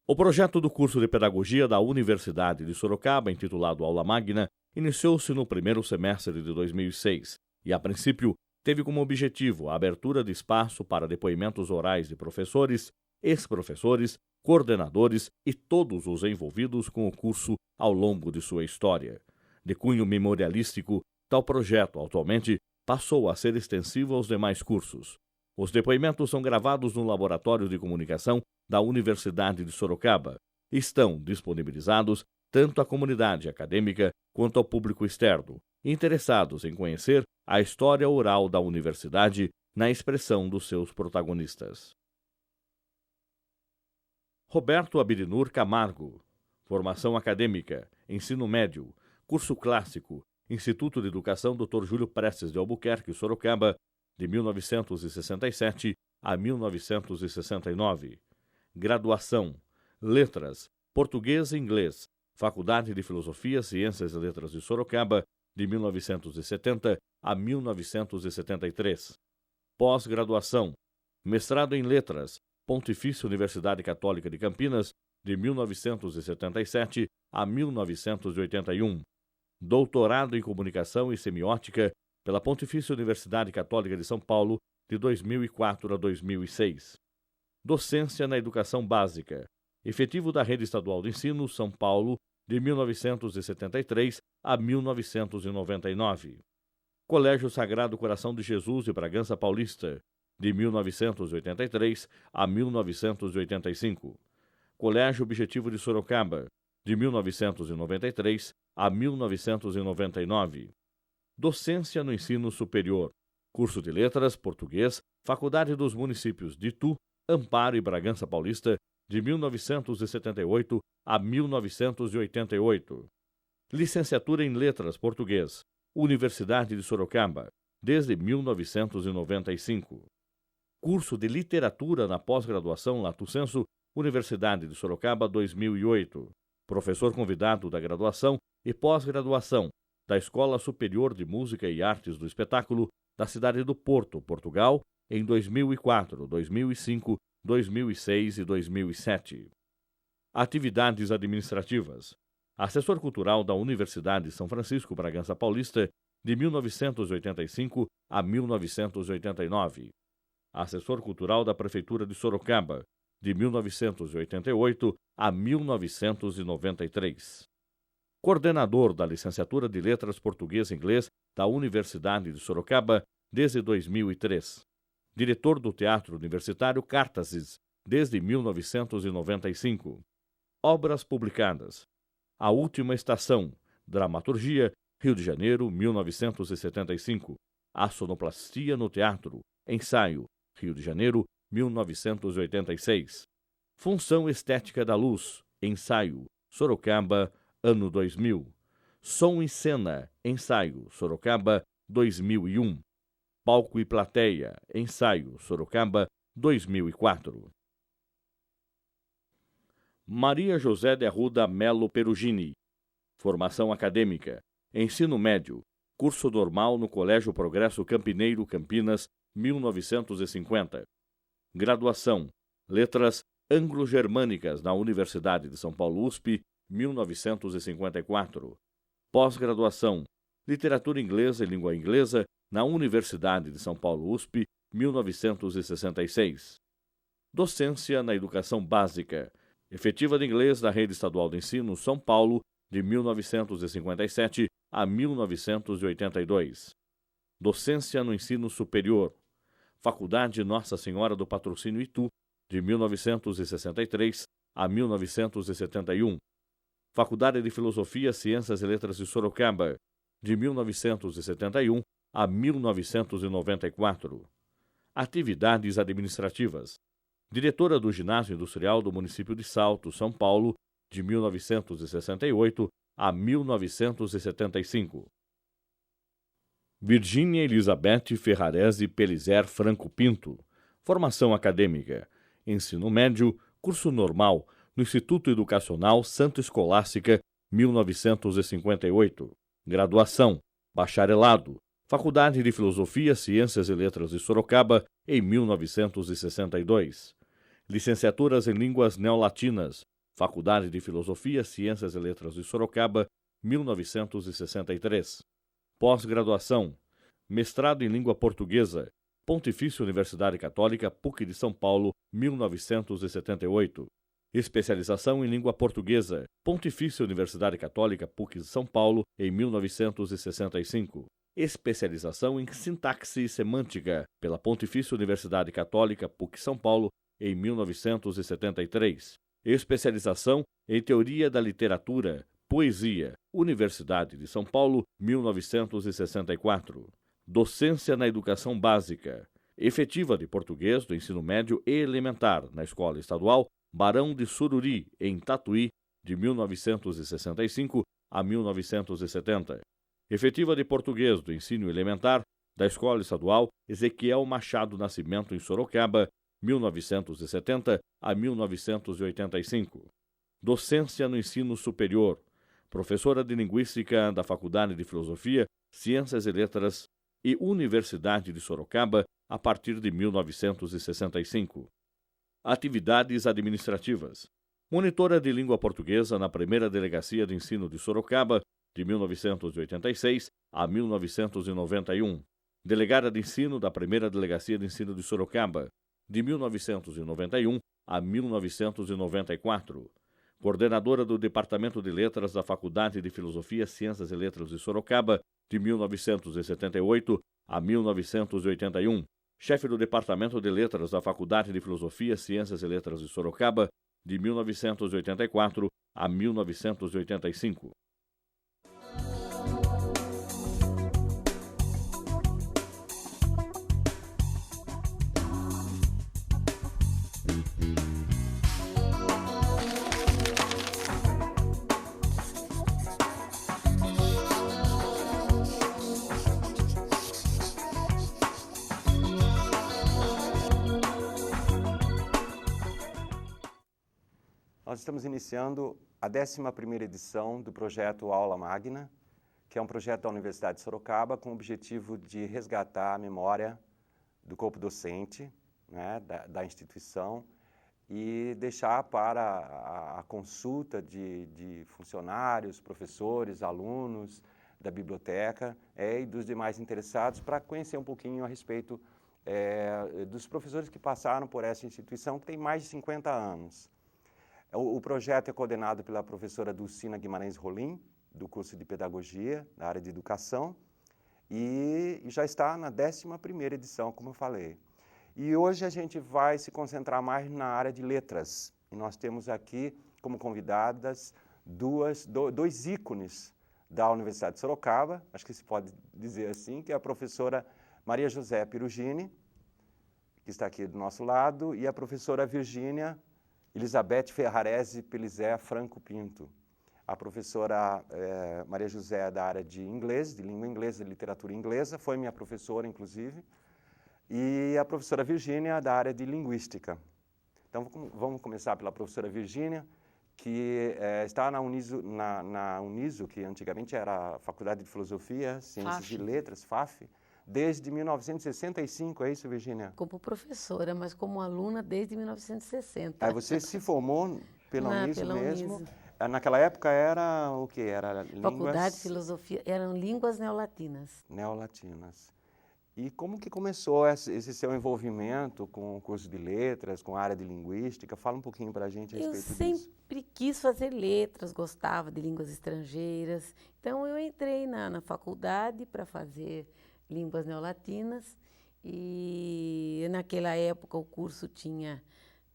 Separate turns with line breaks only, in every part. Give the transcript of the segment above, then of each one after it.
O projeto do curso de Pedagogia da Universidade de Sorocaba, intitulado Aula Magna, iniciou-se no primeiro semestre de 2006 e, a princípio, teve como objetivo a abertura de espaço para depoimentos orais de professores, ex-professores, coordenadores e todos os envolvidos com o curso ao longo de sua história. De cunho memorialístico, tal projeto, atualmente, passou a ser extensivo aos demais cursos. Os depoimentos são gravados no Laboratório de Comunicação da Universidade de Sorocaba e estão disponibilizados tanto à comunidade acadêmica quanto ao público externo, interessados em conhecer a história oral da universidade na expressão dos seus protagonistas. Roberto Abirinur Camargo. Formação acadêmica, ensino médio, curso clássico, Instituto de Educação Dr. Júlio Prestes de Albuquerque, Sorocaba, de 1967 a 1969. Graduação, Letras, Português e Inglês, Faculdade de Filosofia, Ciências e Letras de Sorocaba, de 1970 a 1973. Pós-graduação, Mestrado em Letras, Pontifícia Universidade Católica de Campinas, de 1977 a 1981. Doutorado em Comunicação e Semiótica pela Pontifícia Universidade Católica de São Paulo, de 2004 a 2006. Docência na Educação Básica. Efetivo da Rede Estadual de Ensino, São Paulo, de 1973 a 1999. Colégio Sagrado Coração de Jesus de Bragança Paulista, de 1983 a 1985. Colégio Objetivo de Sorocaba, de 1993 a 1999. Docência no Ensino Superior. Curso de Letras, Português, Faculdade dos Municípios de Itu, Amparo e Bragança Paulista, de 1978 a 1988. Licenciatura em Letras, Português, Universidade de Sorocaba, desde 1995. Curso de Literatura na Pós-Graduação Lato Sensu, Universidade de Sorocaba, 2008. Professor convidado da graduação e pós-graduação da Escola Superior de Música e Artes do Espetáculo da cidade do Porto, Portugal, em 2004, 2005, 2006 e 2007. Atividades administrativas. Assessor cultural da Universidade de São Francisco Bragança Paulista, de 1985 a 1989. Assessor cultural da Prefeitura de Sorocaba, de 1988 a 1993. Coordenador da Licenciatura de Letras Português e Inglês da Universidade de Sorocaba, desde 2003. Diretor do Teatro Universitário Cartazes, desde 1995. Obras publicadas. A Última Estação, Dramaturgia, Rio de Janeiro, 1975. A Sonoplastia no Teatro, Ensaio, Rio de Janeiro, 1986. Função Estética da Luz, Ensaio, Sorocaba, ano 2000. Som e Cena, Ensaio, Sorocaba, 2001. Palco e Plateia, Ensaio, Sorocaba, 2004. Maria José de Arruda Melo Perugini. Formação acadêmica, ensino médio, curso normal no Colégio Progresso Campineiro, Campinas, 1950. Graduação, Letras Anglo-Germânicas na Universidade de São Paulo USP, 1954. Pós-graduação, Literatura Inglesa e Língua Inglesa na Universidade de São Paulo USP, 1966. Docência na Educação Básica. Efetiva de Inglês da Rede Estadual de Ensino São Paulo, de 1957 a 1982. Docência no Ensino Superior. Faculdade Nossa Senhora do Patrocínio Itu, de 1963 a 1971. Faculdade de Filosofia, Ciências e Letras de Sorocaba, de 1971 a 1994. Atividades administrativas. Diretora do Ginásio Industrial do município de Salto, São Paulo, de 1968 a 1975. Virgínia Elizabeth Ferrarese Pelizer Franco Pinto. Formação acadêmica. Ensino médio, curso normal, no Instituto Educacional Santa Escolástica, 1958. Graduação, bacharelado, Faculdade de Filosofia, Ciências e Letras de Sorocaba, em 1962. Licenciaturas em Línguas Neolatinas, Faculdade de Filosofia, Ciências e Letras de Sorocaba, 1963. Pós-graduação: mestrado em Língua Portuguesa, Pontifícia Universidade Católica, PUC de São Paulo, 1978. Especialização em Língua Portuguesa, Pontifícia Universidade Católica, PUC de São Paulo, em 1965. Especialização em Sintaxe e Semântica, pela Pontifícia Universidade Católica, PUC São Paulo, em 1973. Especialização em Teoria da Literatura, Poesia, Universidade de São Paulo, 1964. Docência na Educação Básica, efetiva de português do ensino médio e elementar na Escola Estadual Barão de Sururi, em Tatuí, de 1965 a 1970. Efetiva de português do ensino elementar da Escola Estadual Ezequiel Machado Nascimento, em Sorocaba, 1970 a 1985. Docência no ensino superior, professora de Linguística da Faculdade de Filosofia, Ciências e Letras e Universidade de Sorocaba, a partir de 1965. Atividades administrativas: monitora de língua portuguesa na Primeira Delegacia de Ensino de Sorocaba, de 1986 a 1991. Delegada de Ensino da Primeira Delegacia de Ensino de Sorocaba, de 1991 a 1994. Coordenadora do Departamento de Letras da Faculdade de Filosofia, Ciências e Letras de Sorocaba, de 1978 a 1981. Chefe do Departamento de Letras da Faculdade de Filosofia, Ciências e Letras de Sorocaba, de 1984 a 1985.
Nós estamos iniciando a 11ª edição do projeto Aula Magna, que é um projeto da Universidade de Sorocaba com o objetivo de resgatar a memória do corpo docente, né, da instituição, e deixar para a consulta de funcionários, professores, alunos da biblioteca e dos demais interessados para conhecer um pouquinho a respeito dos professores que passaram por essa instituição, que tem mais de 50 anos. O projeto é coordenado pela professora Dulcina Guimarães Rolim, do curso de Pedagogia, da área de Educação, e já está na 11ª edição, como eu falei. E hoje a gente vai se concentrar mais na área de letras. E nós temos aqui como convidadas dois ícones da Universidade de Sorocaba, acho que se pode dizer assim, que é a professora Maria José Perugini, que está aqui do nosso lado, e a professora Virgínia Elizabeth Ferrarese Pelizé Franco Pinto. A professora Maria José é da área de inglês, de língua inglesa e literatura inglesa, foi minha professora, inclusive, e a professora Virgínia da área de linguística. Então, vamos começar pela professora Virgínia, que está na Uniso, que antigamente era a Faculdade de Filosofia, Ciências e Letras, FAF, desde 1965, é isso, Virgínia?
Como professora, mas como aluna desde 1960.
Aí você se formou pela Uniso mesmo?
Uniso.
Naquela época era o quê? Era línguas...
Faculdade de Filosofia, eram línguas neolatinas.
Neolatinas. E como que começou esse seu envolvimento com o curso de letras, com a área de linguística? Fala um pouquinho para a gente a respeito disso.
Eu sempre quis fazer letras, gostava de línguas estrangeiras. Então, eu entrei na faculdade para fazer línguas neolatinas, e naquela época o curso tinha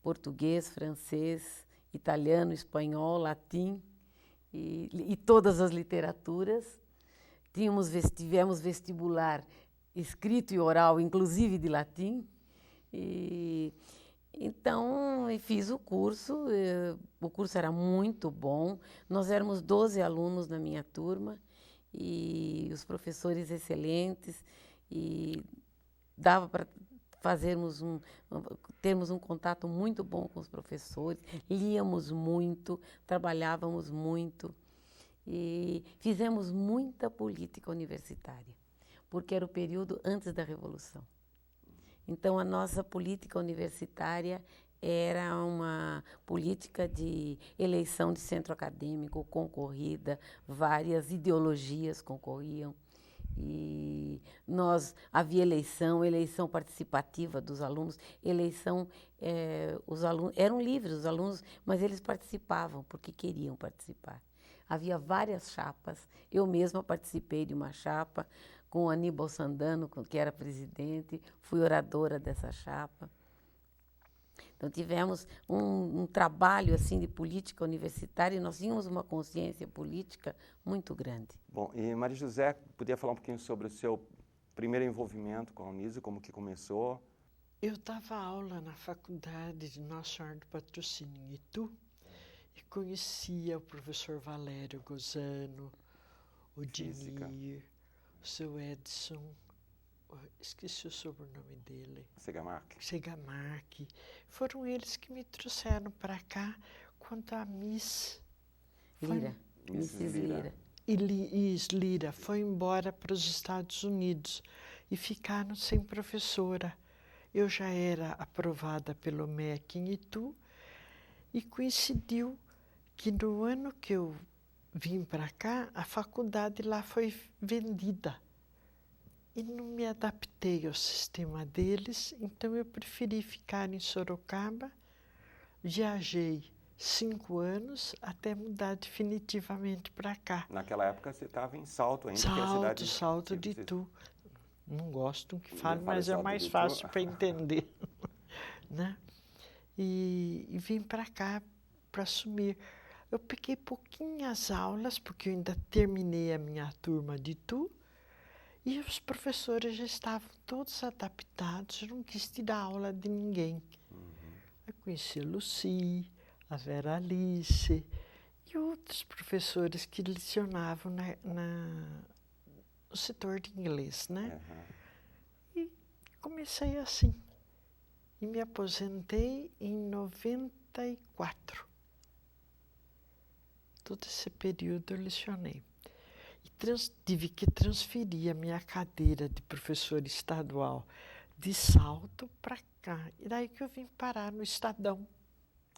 português, francês, italiano, espanhol, latim e todas as literaturas. Tivemos vestibular escrito e oral, inclusive de latim, então fiz o curso era muito bom, nós éramos 12 alunos na minha turma, e os professores excelentes, e dava para termos um contato muito bom com os professores, líamos muito, trabalhávamos muito e fizemos muita política universitária, porque era o período antes da Revolução. Então, a nossa política universitária era uma política de eleição de centro acadêmico concorrida, várias ideologias concorriam. E havia eleição participativa dos alunos, os alunos eram livres, os alunos, mas eles participavam porque queriam participar. Havia várias chapas, eu mesma participei de uma chapa com o Aníbal Sandano, que era presidente, fui oradora dessa chapa. Então, tivemos um trabalho assim, de política universitária e nós tínhamos uma consciência política muito grande.
Bom, e Maria José, podia falar um pouquinho sobre o seu primeiro envolvimento com a Uniso, como que começou?
Eu dava aula na faculdade de Nossa Senhora do Patrocínio, em Itu, e conhecia o professor Valério Gozano, o Dinir, o seu Edson, esqueci o sobrenome dele. Segamarque. Foram eles que me trouxeram para cá quando a Miss
Lira. Mrs. Lira.
Lira foi embora para os Estados Unidos e ficaram sem professora. Eu já era aprovada pelo MEC em Itu e coincidiu que no ano que eu vim para cá, a faculdade lá foi vendida. E não me adaptei ao sistema deles, então eu preferi ficar em Sorocaba. Viajei 5 anos até mudar definitivamente para cá.
Naquela época você estava em Salto ainda, que é a cidade...
Salto de Itu. Não gosto que fale, mas é mais fácil para entender. Né? E vim para cá para assumir. Eu peguei pouquinhas aulas, porque eu ainda terminei a minha turma de Itu, e os professores já estavam todos adaptados, eu não quis tirar aula de ninguém. Eu conheci a Lucy, a Vera Alice e outros professores que lecionavam no setor de inglês, né? E comecei assim. E me aposentei em 94. Todo esse período eu lecionei. Tive que transferir a minha cadeira de professora estadual de Salto para cá. E daí que eu vim parar no Estadão.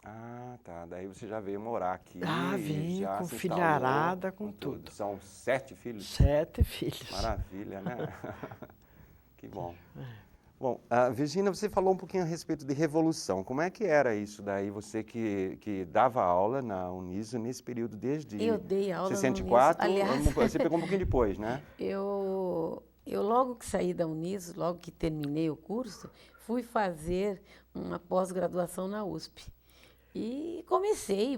Ah, tá. Daí você já veio morar aqui.
Vim
já
com
se
filharada, com tudo.
São 7 filhos?
7 filhos.
Maravilha, né? Que bom. Bom, Virgínia, você falou um pouquinho a respeito de revolução. Como é que era isso daí? Você que dava aula na Uniso nesse período desde
eu dei aula
64,
na Uniso. Aliás,
você pegou um pouquinho depois, né?
Eu logo que saí da Uniso, logo que terminei o curso, fui fazer uma pós-graduação na USP. E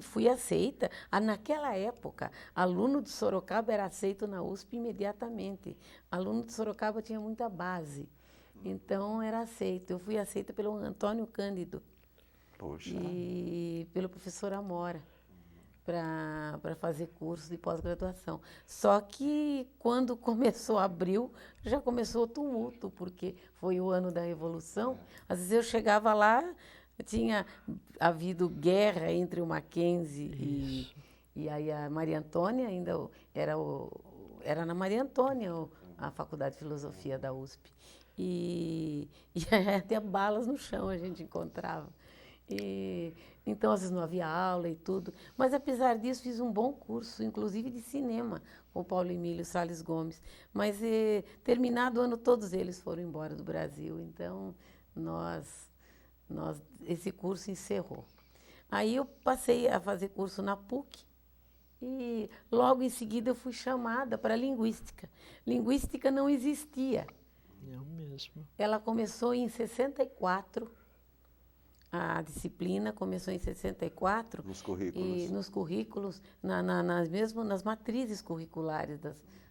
fui aceita. Naquela época, aluno de Sorocaba era aceito na USP imediatamente. Aluno de Sorocaba tinha muita base. Então, era aceito. Eu fui aceita pelo Antônio Cândido.
Poxa.
E pelo professor Amora, para fazer curso de pós-graduação. Só que, quando começou abril, já começou o tumulto, porque foi o ano da Revolução. Às vezes eu chegava lá, tinha havido guerra entre o Mackenzie e aí a Maria Antônia, ainda era na Maria Antônia a Faculdade de Filosofia da USP. E até balas no chão a gente encontrava. Então, às vezes não havia aula e tudo. Mas, apesar disso, fiz um bom curso, inclusive de cinema, com o Paulo Emílio Salles Gomes. Mas, terminado o ano, todos eles foram embora do Brasil. Então, esse curso encerrou. Aí eu passei a fazer curso na PUC e, logo em seguida, eu fui chamada para Linguística. Linguística não existia.
Eu mesmo.
Ela começou em 64, a disciplina começou em 64.
Nos currículos.
E nos currículos, mesmo nas matrizes curriculares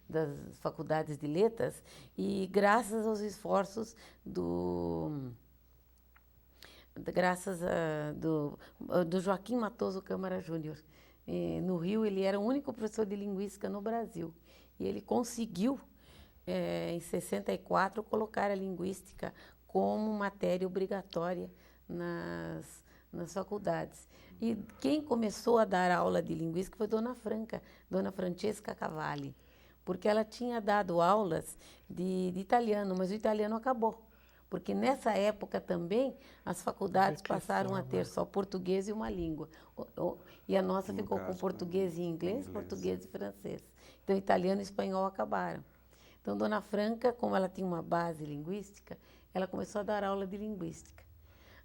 das faculdades de letras, e graças aos esforços do Joaquim Matoso Câmara Júnior. No Rio, ele era o único professor de linguística no Brasil. E ele conseguiu, em 64, colocar a linguística como matéria obrigatória nas faculdades. E quem começou a dar aula de linguística foi Dona Francesca Cavalli, porque ela tinha dado aulas de italiano, mas o italiano acabou, porque nessa época também as faculdades passaram a ter só português e uma língua. E a nossa ficou com português e inglês, português e francês. Então, italiano e espanhol acabaram. Então, Dona Franca, como ela tinha uma base linguística, ela começou a dar aula de linguística.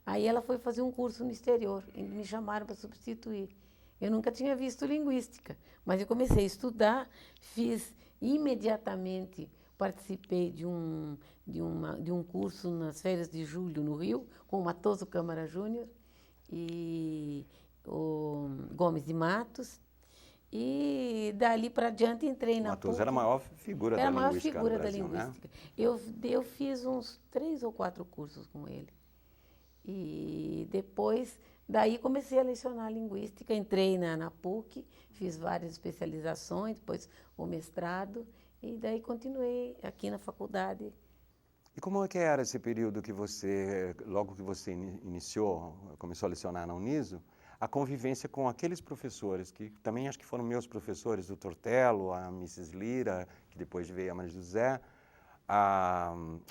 Aí ela foi fazer um curso no exterior e me chamaram para substituir. Eu nunca tinha visto linguística, mas eu comecei a estudar, fiz imediatamente, participei de um curso nas férias de julho no Rio, com o Matoso Câmara Júnior e o Gomes de Matos. E dali para adiante entrei na PUC.
Matoso era a maior figura da linguística no Brasil, né?
Eu fiz uns 3 ou 4 cursos com ele. E depois, daí comecei a lecionar linguística, entrei na PUC, fiz várias especializações, depois o mestrado, e daí continuei aqui na faculdade.
E como é que era esse período que você, logo que você iniciou, começou a lecionar na Uniso, a convivência com aqueles professores, que também acho que foram meus professores, o Tortello, a Mrs. Lira, que depois veio a Maria José,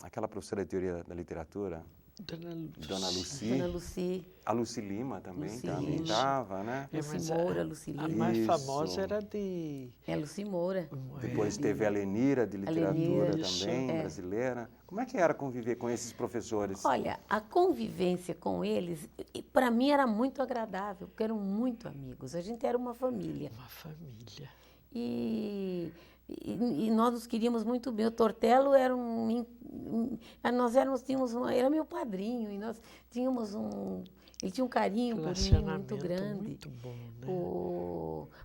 aquela professora de teoria da literatura, Dona Lucy. A Lucy Lima também estava, né?
Lucy Moura, Lucy Lima.
A mais famosa era de...
Lucy Moura.
Depois teve a Lenira, de literatura também, brasileira. Como é que era conviver com esses professores?
Olha, a convivência com eles, para mim, era muito agradável, porque eram muito amigos. A gente era uma família.
Uma família.
E nós nos queríamos muito bem. O Tortello era era meu padrinho, e nós tínhamos ele tinha um carinho por mim muito grande.
Muito bom, né?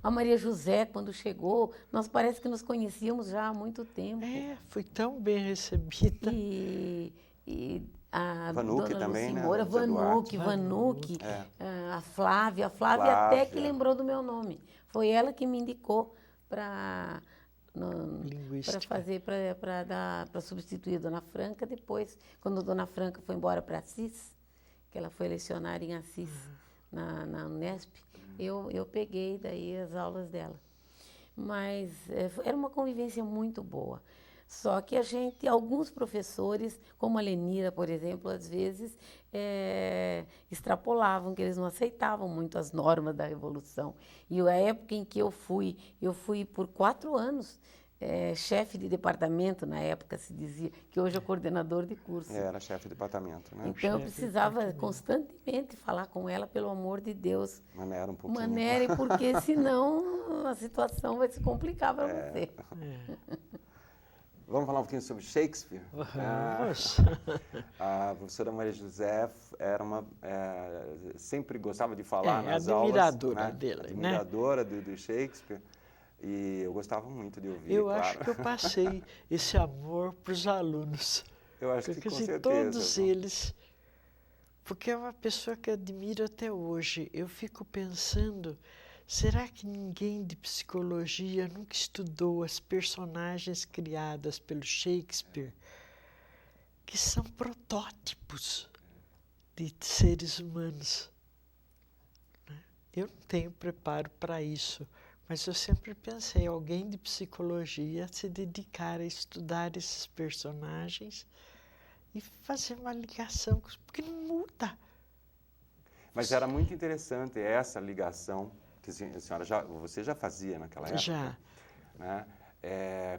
A Maria José, quando chegou, nós parece que nos conhecíamos já há muito tempo.
Fui tão bem recebida.
E a
Vanucci
Dona
também,
Lucy
né?
Moura, Vanucci, a Flávia até que lembrou do meu nome. Foi ela que me indicou para substituir a Dona Franca. Depois, quando a Dona Franca foi embora para Assis, que ela foi lecionar em Assis, na Unesp, eu peguei daí as aulas dela. Mas era uma convivência muito boa. Só que alguns professores, como a Lenira, por exemplo, às vezes extrapolavam, que eles não aceitavam muito as normas da Revolução. E a época em que eu fui por 4 anos chefe de departamento, na época se dizia, que hoje é coordenador de curso.
Era chefe de departamento, né?
Então eu precisava constantemente falar com ela, pelo amor de Deus.
Maneira um pouquinho.
Maneira, porque senão a situação vai se complicar para você.
Vamos falar um pouquinho sobre Shakespeare? A professora Maria José sempre gostava de falar nas aulas.
Admiradora dele,
admiradora do Shakespeare. E eu gostava muito de ouvir,
Eu acho que eu passei esse amor para os alunos.
Eu acho que com certeza.
Todos eles, porque é uma pessoa que admiro até hoje. Eu fico pensando, será que ninguém de psicologia nunca estudou as personagens criadas pelo Shakespeare, que são protótipos de seres humanos? Eu não tenho preparo para isso. Mas eu sempre pensei, alguém de psicologia se dedicar a estudar esses personagens e fazer uma ligação, porque não muda.
Mas era muito interessante essa ligação que você já fazia naquela época.
Já.
Né?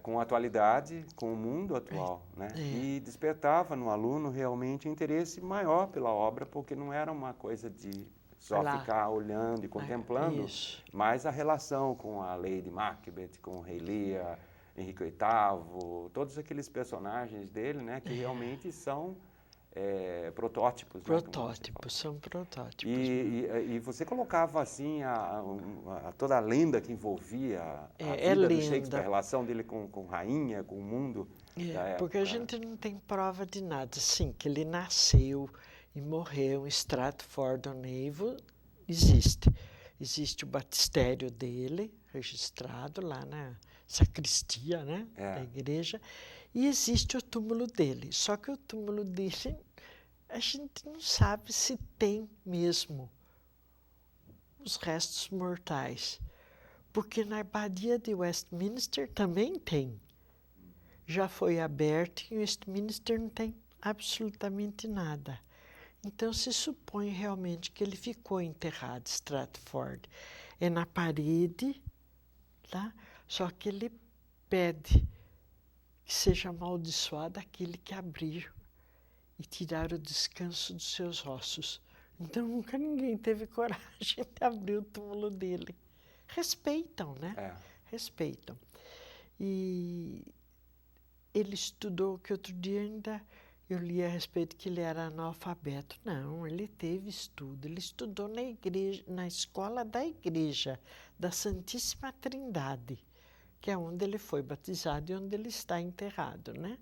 Com a atualidade, com o mundo atual. Né? E despertava no aluno realmente um interesse maior pela obra, porque não era uma coisa de só ficar olhando e contemplando, mas a relação com a Lady Macbeth, com o Rei Lear, Henrique VIII, todos aqueles personagens dele, né, que realmente são protótipos.
São protótipos.
E você colocava assim toda a lenda que envolvia a vida do Shakespeare, a relação dele com rainha, com o mundo da época.
Porque a gente não tem prova de nada. Sim, que ele nasceu e morreu em Stratford-on-Avon, existe. Existe o batistério dele, registrado lá na sacristia, né, da igreja, e existe o túmulo dele. Só que o túmulo dele, a gente não sabe se tem mesmo os restos mortais, porque na abadia de Westminster também tem. Já foi aberto e em Westminster não tem absolutamente nada. Então, se supõe realmente que ele ficou enterrado, Stratford. É na parede, tá? Só que ele pede que seja amaldiçoado aquele que abrir e tirar o descanso dos seus ossos. Então, nunca ninguém teve coragem de abrir o túmulo dele. Respeitam, né? Respeitam. E ele estudou, que outro dia ainda eu li a respeito que ele era analfabeto. Não, ele teve estudo. Ele estudou na igreja, na escola da igreja, da Santíssima Trindade, que é onde ele foi batizado e onde ele está enterrado, né?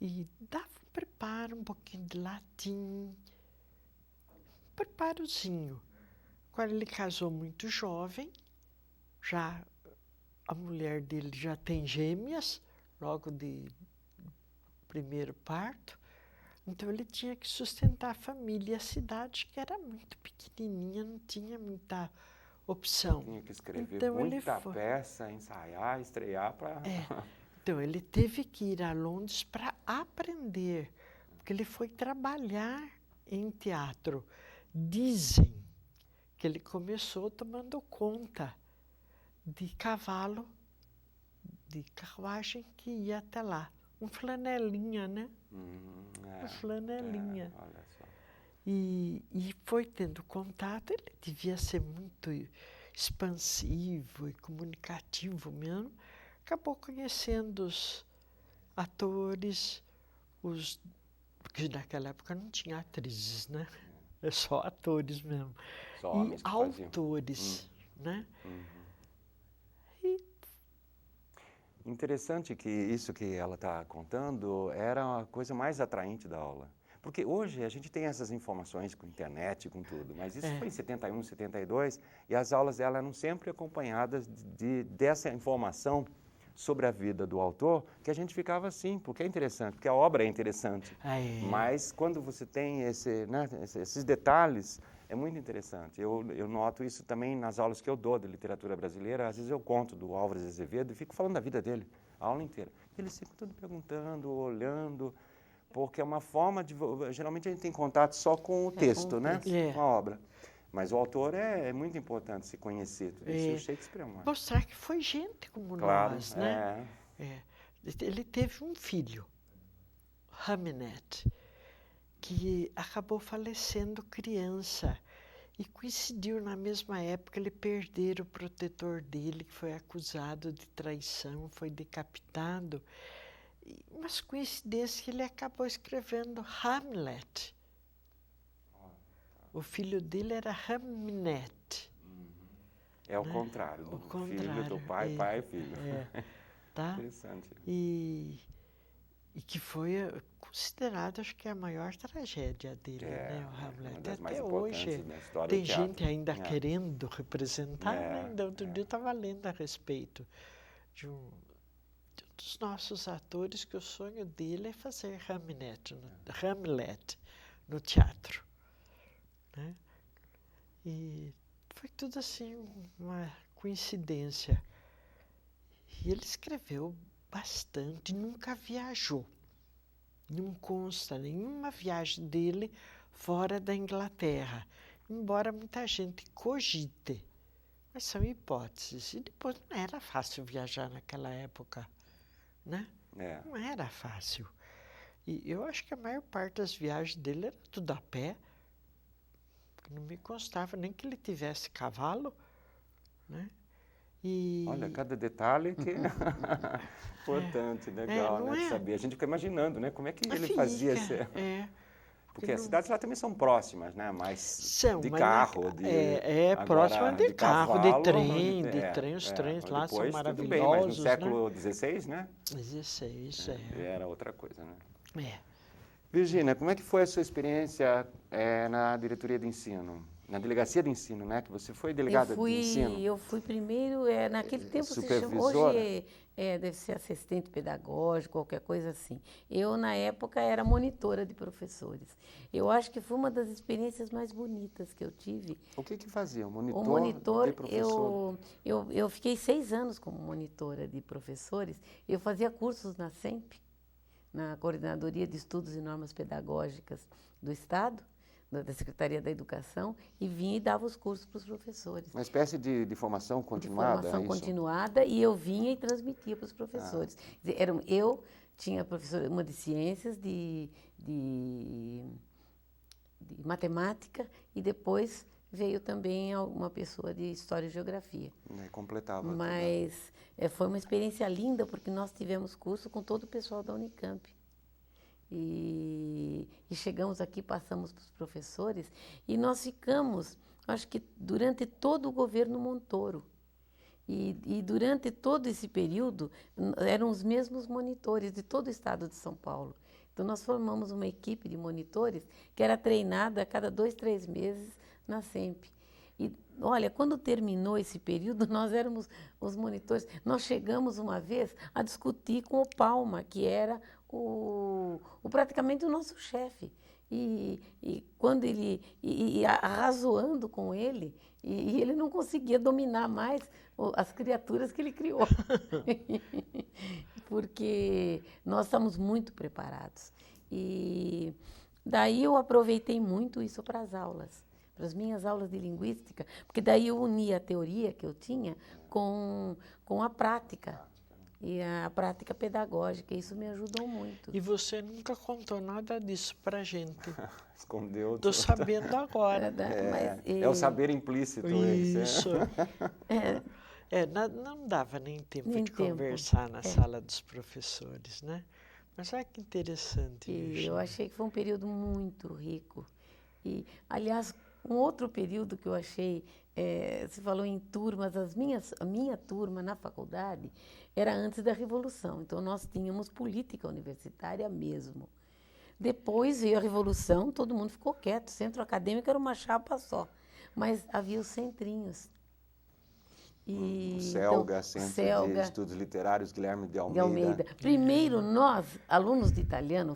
E dava um preparo, um pouquinho de latim, um preparozinho. Agora, ele casou muito jovem, já a mulher dele já tem gêmeas, logo de primeiro parto. Então, ele tinha que sustentar a família e a cidade, que era muito pequenininha, não tinha muita opção.
Tinha que escrever
então,
muita peça, ensaiar, estrear para...
Então, ele teve que ir a Londres para aprender, porque ele foi trabalhar em teatro. Dizem que ele começou tomando conta de cavalo, de carruagem que ia até lá. Um flanelinha, né? Uma flanelinha.
Olha só.
E foi tendo contato, ele devia ser muito expansivo e comunicativo mesmo. Acabou conhecendo os atores, porque naquela época não tinha atrizes, né? É só atores mesmo.
Só homens que
autores, né?
Interessante que isso que ela está contando era a coisa mais atraente da aula. Porque hoje a gente tem essas informações com internet, com tudo, mas isso foi em 71, 72, e as aulas dela eram sempre acompanhadas dessa informação sobre a vida do autor, que a gente ficava assim, porque é interessante, porque a obra é interessante. Mas quando você tem esses detalhes, é muito interessante. Eu noto isso também nas aulas que eu dou de literatura brasileira. Às vezes eu conto do Álvares de Azevedo e fico falando da vida dele, a aula inteira. Eles ficam tudo perguntando, olhando, porque é uma forma de... Geralmente a gente tem contato só com o texto, né? Com a obra. Mas o autor é muito importante se conhecer. Tudo isso. O Shakespeare é uma...
Mostrar que foi gente como nós, né? Ele teve um filho, Hamnet, que acabou falecendo criança. E coincidiu na mesma época ele perder o protetor dele, que foi acusado de traição, foi decapitado. Mas coincidência que ele acabou escrevendo Hamlet. O filho dele era Hamnet.
É o contrário, do filho do pai, pai e filho.
Tá?
Interessante.
E que foi considerado, acho que a maior tragédia dele, né, o Hamlet. Até hoje tem gente ainda querendo representar, né? Ainda outro dia eu estava lendo a respeito de um dos nossos atores que o sonho dele é fazer Hamlet no teatro. Né? E foi tudo assim, uma coincidência. E ele escreveu bastante, nunca viajou. Não consta nenhuma viagem dele fora da Inglaterra, embora muita gente cogite. Mas são hipóteses. E depois não era fácil viajar naquela época, né? Não era fácil. E eu acho que a maior parte das viagens dele era tudo a pé. Não me constava nem que ele tivesse cavalo, né?
Olha, cada detalhe que é importante, legal, né, de saber. A gente fica imaginando, né, como é que ele fazia isso. Porque as cidades lá também são próximas, né, mas de carro,
próxima de carro, de trem, os trens lá são maravilhosos,
tudo bem, mas no século XVI, né?
XVI,
Era outra coisa, né? Virgínia, como é que foi a sua experiência na diretoria de ensino? Na delegacia de ensino, né? Que você foi delegada de ensino.
Eu fui primeiro, naquele tempo se chama, hoje deve ser assistente pedagógico, qualquer coisa assim. Eu, na época, era monitora de professores. Eu acho que foi uma das experiências mais bonitas que eu tive.
O que fazia?
O monitor
de professor?
Eu fiquei 6 anos como monitora de professores. Eu fazia cursos na SEMP. na Coordenadoria de Estudos e Normas Pedagógicas do Estado, da Secretaria da Educação, e vinha e dava os cursos para os professores.
Uma espécie de formação continuada?
De formação continuada, e eu vinha e transmitia para os professores. Eu tinha professora, uma de ciências, de matemática, e depois veio também uma pessoa de história e geografia.
Completava.
Mas foi uma experiência linda, porque nós tivemos curso com todo o pessoal da Unicamp. E chegamos aqui, passamos para os professores, e nós ficamos, acho que durante todo o governo Montoro. E durante todo esse período, eram os mesmos monitores de todo o estado de São Paulo. Então, nós formamos uma equipe de monitores que era treinada a cada 2, 3 meses na SEMP. E, olha, quando terminou esse período, nós éramos os monitores. Nós chegamos uma vez a discutir com o Palma, que era praticamente o nosso chefe. E quando ele... arrazoando com ele, e ele não conseguia dominar mais as criaturas que ele criou. Porque nós estamos muito preparados. E daí eu aproveitei muito isso para as aulas, para as minhas aulas de linguística, porque daí eu unia a teoria que eu tinha com a prática. E a prática pedagógica, isso me ajudou muito.
E você nunca contou nada disso pra gente.
Escondeu.
Estou sabendo agora.
É o saber implícito.
Isso. Não dava nem tempo de conversar na sala dos professores, né? Mas olha que interessante.
E eu achei que foi um período muito rico. E, aliás, um outro período que eu achei, você falou em turmas, a minha turma na faculdade era antes da Revolução, então nós tínhamos política universitária mesmo. Depois veio a Revolução, todo mundo ficou quieto, o centro acadêmico era uma chapa só, mas havia os centrinhos.
O CELGA, Centro de Estudos Literários, Guilherme de Almeida.
Primeiro, nós, alunos de italiano,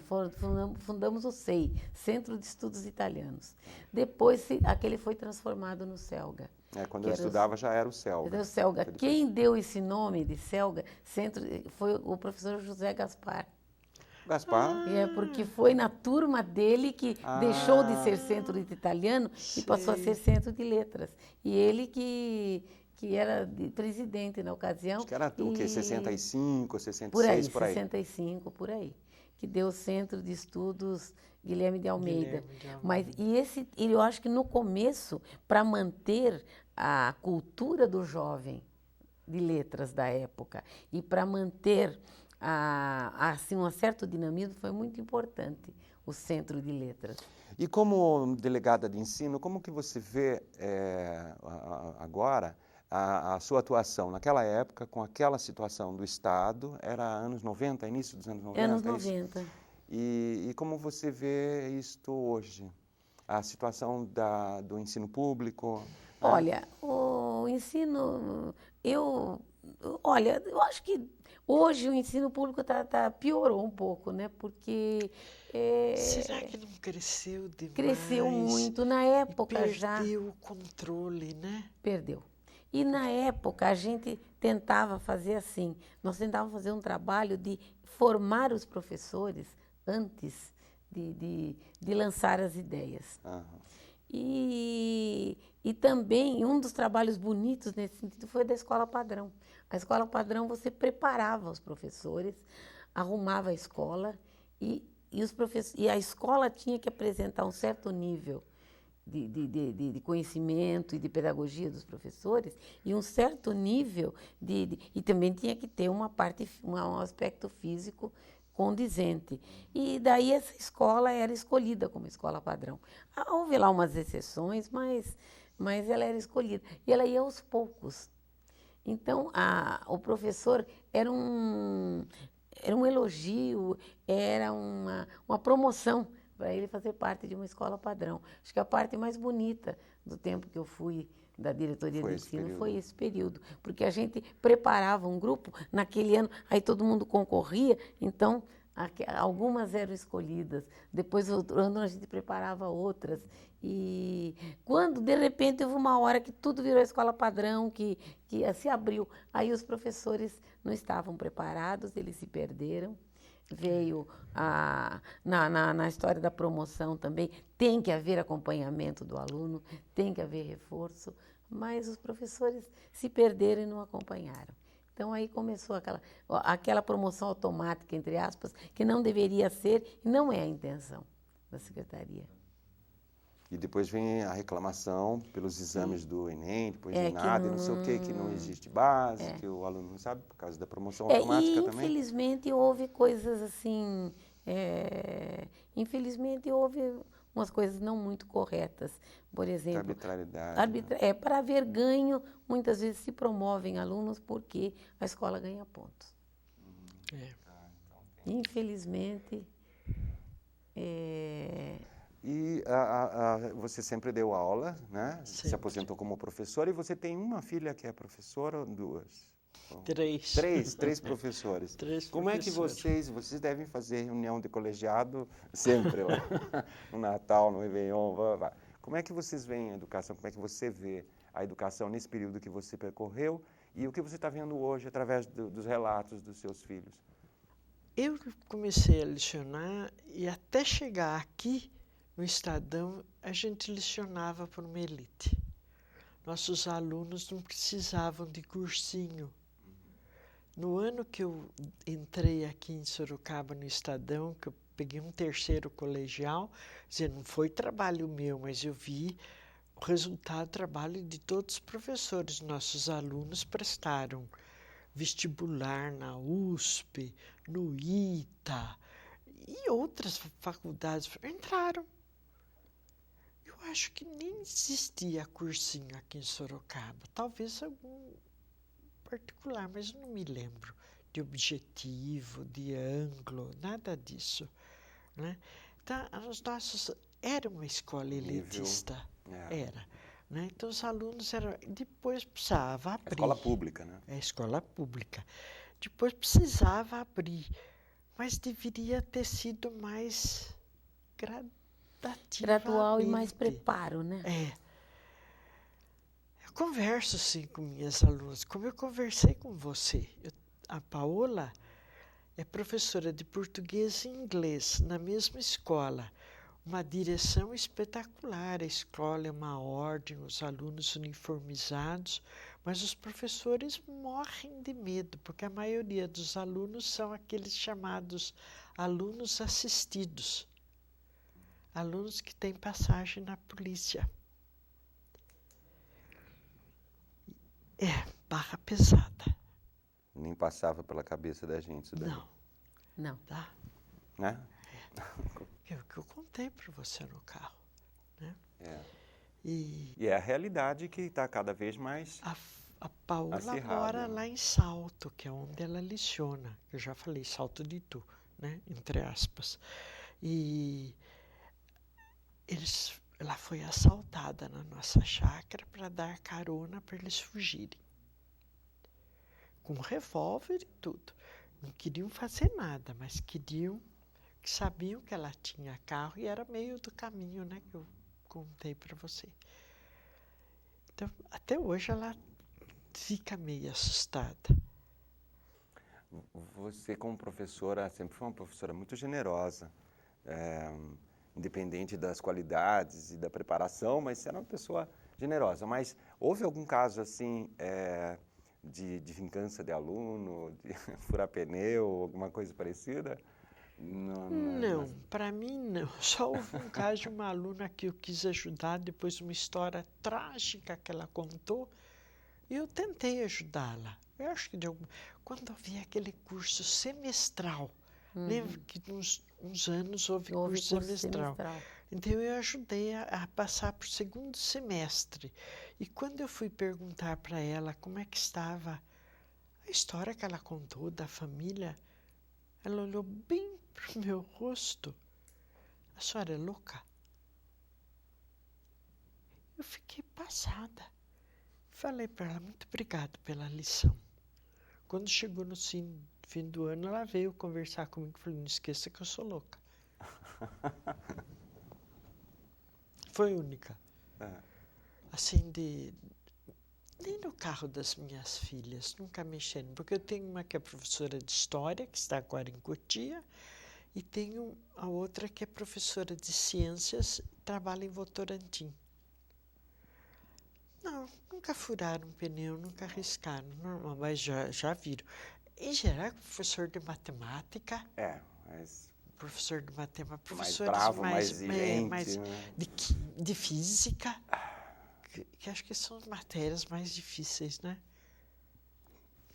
fundamos o CEI, Centro de Estudos Italianos. Depois, aquele foi transformado no CELGA.
Quando eu estudava já era o CELGA.
Era o CELGA. Quem deu esse nome de CELGA foi o professor José Gaspar.
Gaspar?
Porque foi na turma dele que deixou de ser Centro de Italiano e passou a ser Centro de Letras. E ele que era presidente na ocasião.
Acho que era o quê? 65, 66,
por aí? 65, por aí. Que deu o Centro de Estudos Guilherme de Almeida. Mas eu acho que no começo, para manter a cultura do jovem de letras da época e para manter assim, um certo dinamismo, foi muito importante o Centro de Letras.
E como delegada de ensino, como que você vê agora a sua atuação naquela época, com aquela situação do Estado? Era anos 90, início dos anos 90?
Anos 90.
E como você vê isto hoje? A situação do ensino público?
Olha, o ensino... Eu acho que hoje o ensino público piorou um pouco, né? Porque...
será que não cresceu demais?
Cresceu muito. Na época
perdeu o controle, né?
Perdeu. E na época a gente tentava fazer assim, nós tentávamos fazer um trabalho de formar os professores antes de lançar as ideias.
Uhum.
E também um dos trabalhos bonitos nesse sentido foi da Escola Padrão. A Escola Padrão você preparava os professores, arrumava a escola e a escola tinha que apresentar um certo nível de conhecimento e de pedagogia dos professores e um certo nível e também tinha que ter um aspecto físico condizente. E daí essa escola era escolhida como escola padrão. Houve lá umas exceções, mas ela era escolhida. E ela ia aos poucos. Então, o professor era um elogio, era uma promoção para ele fazer parte de uma escola padrão. Acho que a parte mais bonita do tempo que eu fui da diretoria de ensino foi esse período, porque a gente preparava um grupo naquele ano, aí todo mundo concorria, então algumas eram escolhidas, depois outro ano a gente preparava outras, e quando de repente houve uma hora que tudo virou escola padrão, que se abriu, aí os professores não estavam preparados, eles se perderam. veio na história da promoção também, tem que haver acompanhamento do aluno, tem que haver reforço, mas os professores se perderam e não acompanharam. Então, aí começou aquela promoção automática, entre aspas, que não deveria ser e não é a intenção da secretaria.
E depois vem a reclamação pelos exames do Enem, depois do nada, não sei o quê, que não existe base, que o aluno não sabe, por causa da promoção automática também.
Infelizmente, houve coisas assim, infelizmente, houve umas coisas não muito corretas. Por exemplo,
arbitrariedade.
Para haver ganho, muitas vezes se promovem alunos porque a escola ganha pontos. Infelizmente.
E você sempre deu aula, né?
Sempre.
Se aposentou como professora e você tem uma filha que é professora ou duas?
Três.
Três professores. Como é que
professores.
vocês devem fazer reunião de colegiado sempre lá, no Natal, no Réveillon, como é que vocês veem a educação, como é que você vê a educação nesse período que você percorreu e o que você está vendo hoje através dos relatos dos seus filhos?
Eu comecei a lecionar e até chegar aqui no Estadão, a gente lecionava por uma elite. Nossos alunos não precisavam de cursinho. No ano que eu entrei aqui em Sorocaba, no Estadão, que eu peguei um terceiro colegial, não foi trabalho meu, mas eu vi o resultado do trabalho de todos os professores. Nossos alunos prestaram vestibular na USP, no ITA e outras faculdades. Entraram. Eu acho que nem existia cursinho aqui em Sorocaba. Talvez algum particular, mas eu não me lembro de objetivo, de ângulo, nada disso, né? Então, os nossos era uma escola elitista, era, né? Então os alunos eram. Depois precisava abrir.
Escola pública, né?
É escola pública. Depois precisava abrir, mas deveria ter sido mais
gradual e mais preparo, né?
Eu converso, sim, com minhas alunas, como eu conversei com você. A Paola é professora de português e inglês na mesma escola. Uma direção espetacular, a escola é uma ordem, os alunos uniformizados, mas os professores morrem de medo, porque a maioria dos alunos são aqueles chamados alunos assistidos, alunos que têm passagem na polícia. Barra pesada.
Nem passava pela cabeça da gente isso daí.
Não.
Tá?
Né?
É o que eu contei para você no carro, né?
E é a realidade que está cada vez mais
a Paola
acirrada,
mora
né?
lá em Salto, que é onde ela leciona. Eu já falei Salto de Itu, né? Entre aspas. E ela foi assaltada na nossa chácara para dar carona para eles fugirem. Com revólver e tudo. Não queriam fazer nada, mas que sabiam que ela tinha carro e era meio do caminho, né, que eu contei para você. Então, até hoje ela fica meio assustada.
Você, como professora, sempre foi uma professora muito generosa, independente das qualidades e da preparação, mas você era uma pessoa generosa. Mas houve algum caso assim de vingança de aluno, de furar pneu, alguma coisa parecida?
Não, para mim não. Só houve um caso de uma aluna que eu quis ajudar, depois de uma história trágica que ela contou, e eu tentei ajudá-la. Eu acho que quando havia aquele curso semestral, lembra que uns anos houve curso semestral. Então eu ajudei a passar para o segundo semestre. E quando eu fui perguntar para ela como é que estava a história que ela contou da família, ela olhou bem para o meu rosto. A senhora é louca? Eu fiquei passada. Falei para ela, muito obrigado pela lição. Quando chegou no fim do ano, ela veio conversar comigo e falou, não esqueça que eu sou louca. Foi única. Assim, Nem no carro das minhas filhas, nunca mexendo, porque eu tenho uma que é professora de História, que está agora em Cotia, e tenho a outra que é professora de Ciências, trabalha em Votorantim. Não, nunca furaram um pneu, nunca arriscaram, normal, mas já viram. Em geral, professor de matemática.
Mas
Professor de matemática,
mais
professores
bravo, mais exigente, né?
de física, que acho que são as matérias mais difíceis, né?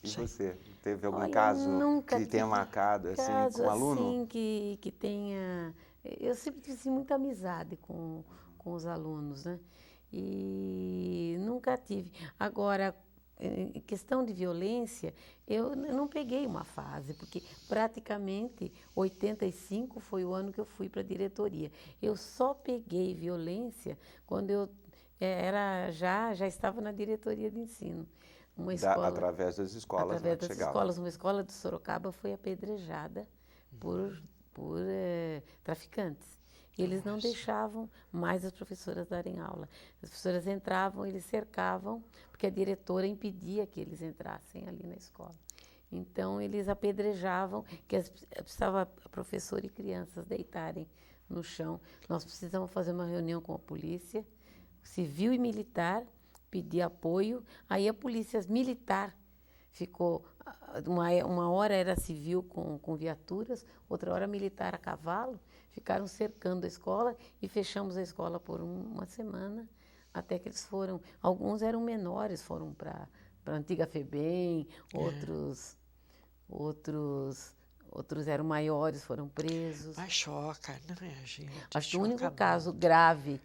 E você? Teve algum
Olha,
caso
nunca
que tenha
tive
marcado assim,
caso
com um aluno?
assim que tenha. Eu sempre tive assim, muita amizade com os alunos, né? E nunca tive. Agora, em questão de violência, eu não peguei uma fase, porque praticamente 85 foi o ano que eu fui para a diretoria. Eu só peguei violência quando eu já estava na diretoria de ensino. Uma escola,
Através das escolas,
através
né, que
das
chegavam.
escolas. Uma escola de Sorocaba foi apedrejada por traficantes. E eles não deixavam mais as professoras darem aula. As professoras entravam, eles cercavam, porque a diretora impedia que eles entrassem ali na escola. Então, eles apedrejavam, que precisava a professora e crianças deitarem no chão. Nós precisamos fazer uma reunião com a polícia, civil e militar, pedir apoio. Aí a polícia militar ficou, uma hora era civil com viaturas, outra hora militar a cavalo, ficaram cercando a escola e fechamos a escola por uma semana, até que eles foram, alguns eram menores, foram para a antiga FEBEM, outros eram maiores, foram presos.
Mas choca, não é, gente?
Acho que o único
Choca
caso
muito.
grave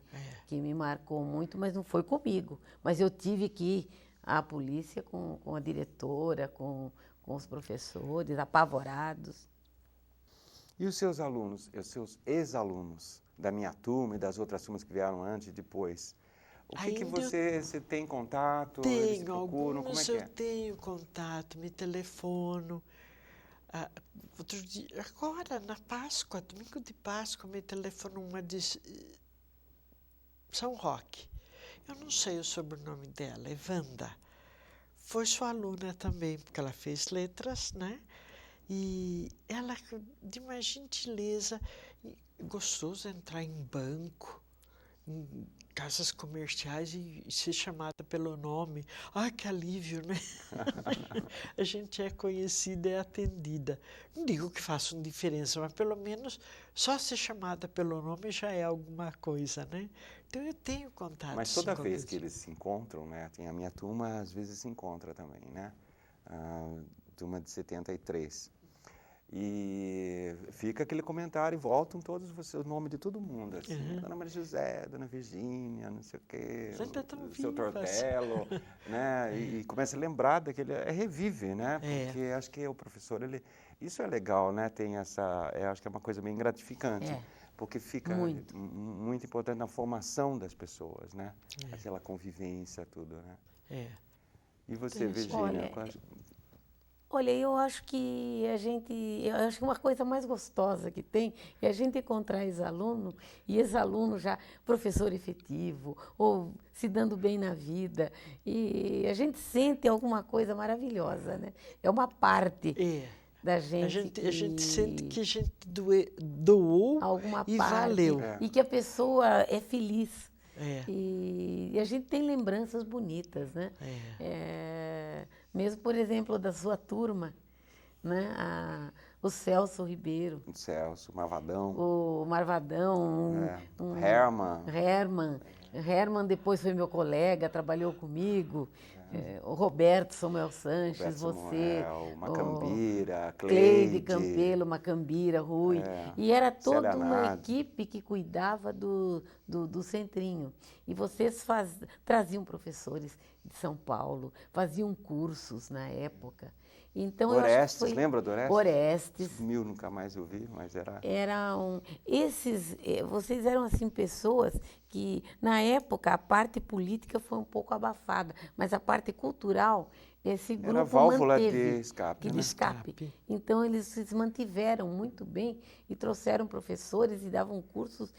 que me marcou muito, mas não foi comigo, mas eu tive que ir à polícia com a diretora, com os professores, apavorados.
E os seus alunos, os seus ex-alunos da minha turma e das outras turmas que vieram antes e depois? O que você tem contato? Eles
Tenho
procuram?
alguns,
Como é que é?
eu tenho contato, me telefono. Outro dia, agora, na Páscoa, domingo de Páscoa, me telefonou uma de São Roque. Eu não sei o sobrenome dela, é Wanda. Foi sua aluna também, porque ela fez letras, né? E ela, de uma gentileza, gostoso entrar em banco, em casas comerciais e ser chamada pelo nome. Ai, que alívio, né? A gente é conhecida e é atendida. Não digo que façam diferença, mas pelo menos só ser chamada pelo nome já é alguma coisa, né? Então eu tenho contato.
Mas toda vez que eles se encontram, né? Tem a minha turma, às vezes se encontra também, né? A turma de 73. E fica aquele comentário e voltam todos o nome de todo mundo, assim, Dona Maria José, Dona Virgínia, não sei o quê, o seu Tortello, né? E começa a lembrar daquele, revive, né? Porque acho que o professor, isso é legal, né? Tem essa, acho que é uma coisa bem gratificante, porque fica muito importante na formação das pessoas, né? Aquela convivência, tudo, né? E você, Virgínia?
Olha, eu acho que uma coisa mais gostosa que tem é a gente encontrar ex-aluno e ex-aluno já professor efetivo ou se dando bem na vida. E a gente sente alguma coisa maravilhosa, né? É uma parte da gente.
A gente sente que a gente doou
alguma
e
parte,
valeu.
E que a pessoa é feliz. E a gente tem lembranças bonitas, né? Mesmo, por exemplo, da sua turma, né? O Celso Ribeiro.
O Celso, Marvadão.
O Marvadão.
Herman.
Herman depois foi meu colega, trabalhou comigo. O Roberto Samuel Sanches, você.
Macambira,
Cleide Campelo, Macambira, Rui. E era toda uma equipe que cuidava do centrinho. E vocês traziam professores de São Paulo, faziam cursos na época. Então,
Orestes, lembra do Orestes?
Orestes.
Sumiu, nunca mais ouvi, mas era...
Vocês eram, assim, pessoas que, na época, a parte política foi um pouco abafada, mas a parte cultural, esse grupo
Era válvula
manteve,
de escape,
de
né?
escape. Então, eles se mantiveram muito bem e trouxeram professores e davam cursos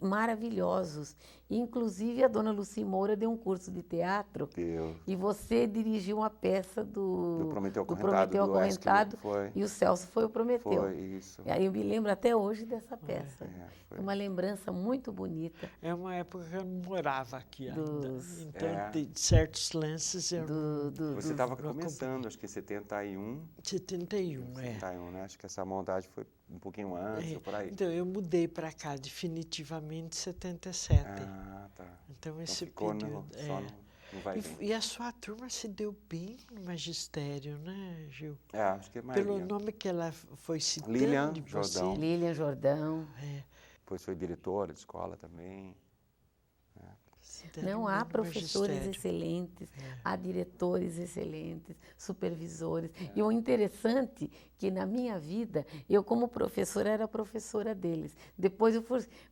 maravilhosos. Inclusive, a dona Lucy Moura deu um curso de teatro
Deus.
e você dirigiu uma peça do
Prometeu
Prometeu
Acorrentado,
Acorrentado
foi.
e o Celso foi o Prometeu.
Foi, isso.
E aí eu me lembro até hoje dessa peça.
Foi.
É uma lembrança muito bonita.
É uma época que eu não morava aqui ainda. Então,
É.
de certos lances eu
Você estava começando, acho que em 71.
71, é.
71, né? Acho que essa montagem foi um pouquinho antes, ou por aí.
Então, eu mudei para cá definitivamente em 77.
Ah, tá.
Então,
Então
esse
ficou
período...
só no vai e vem.
E a sua turma se deu bem no magistério, né, Gil?
Acho que é mais.
Pelo nome que ela foi citando
Lilian
de
Jordão.
você.
Lilian Jordão.
Depois foi diretora de escola também.
Se deram
Não,
bem
há
no
professores
magistério.
excelentes, há diretores excelentes, supervisores. E o interessante que na minha vida, eu como professora era professora deles. Depois,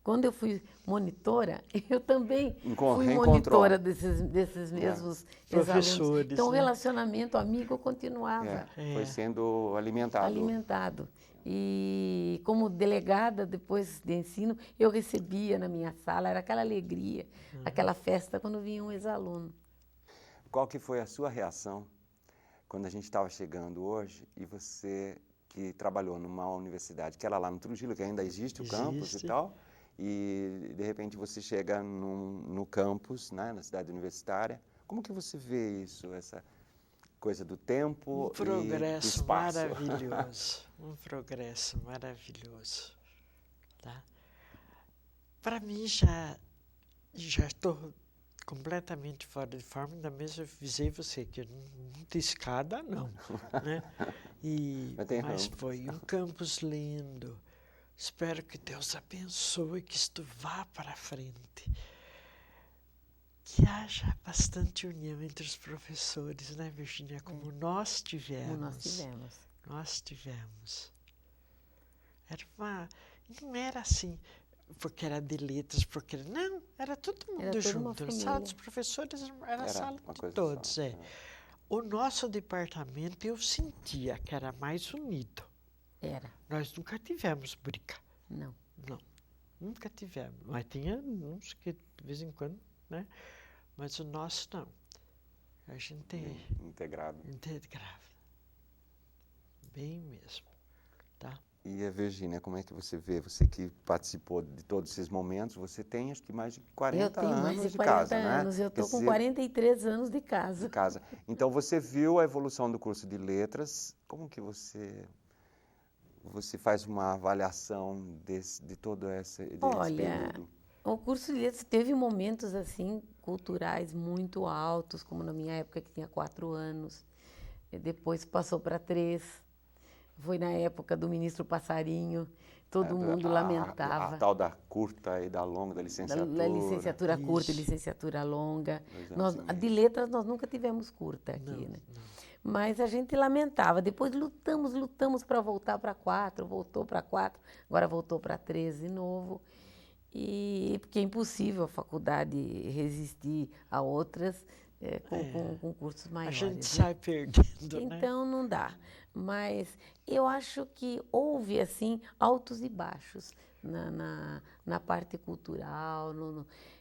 quando eu fui monitora, eu também fui monitora desses mesmos
professores.
ex-alunos. Então, o
né?
relacionamento amigo continuava.
Foi sendo alimentado.
Alimentado. E como delegada, depois de ensino, eu recebia na minha sala, era aquela alegria, aquela festa quando vinha um ex-aluno.
Qual que foi a sua reação quando a gente estava chegando hoje e você que trabalhou numa universidade, que era lá no Trujillo, que ainda existe o campus e tal, e de repente você chega no campus, né, na cidade universitária, como que você vê isso, essa coisa do tempo
Um progresso
e do espaço?
maravilhoso. Um progresso maravilhoso. Tá? Para mim, já estou completamente fora de forma, ainda mesmo eu avisei você que muita escada, não. Né? Mas foi um campus lindo. Espero que Deus abençoe, que isto vá para frente. Que haja bastante união entre os professores, né, Virgínia? Como nós tivemos.
Como nós tivemos.
Nós tivemos. Não era assim, porque era de letras, porque... Não, era todo mundo junto. A sala dos professores era a sala de todos. O nosso departamento, eu sentia que era mais unido.
Era.
Nós nunca tivemos briga.
Não.
Não, nunca tivemos. Mas tinha uns que, de vez em quando, né? Mas o nosso não. A gente...
Integrado.
Integrado. Bem mesmo. Tá?
E a Virgínia, como é que você vê? Você que participou de todos esses momentos, você tem acho que mais de 40 anos
mais de 40
de casa,
anos.
né?
Eu estou com 43 anos de casa.
Então você viu a evolução do curso de letras. Como que você faz uma avaliação de todo esse período?
O curso de letras teve momentos assim culturais muito altos, como na minha época que tinha 4 anos. E depois passou para 3. Foi na época do ministro Passarinho. Todo mundo lamentava.
A tal da curta e da longa, da licenciatura.
Da licenciatura curta e licenciatura longa. De letras nós nunca tivemos curta aqui, né? Não. Mas a gente lamentava. Depois lutamos para voltar para 4, voltou para 4, agora voltou para 3 de novo. E porque é impossível a faculdade resistir a outras com cursos maiores.
A gente sai perdendo,
então, não dá. Mas eu acho que houve, assim, altos e baixos na parte cultural.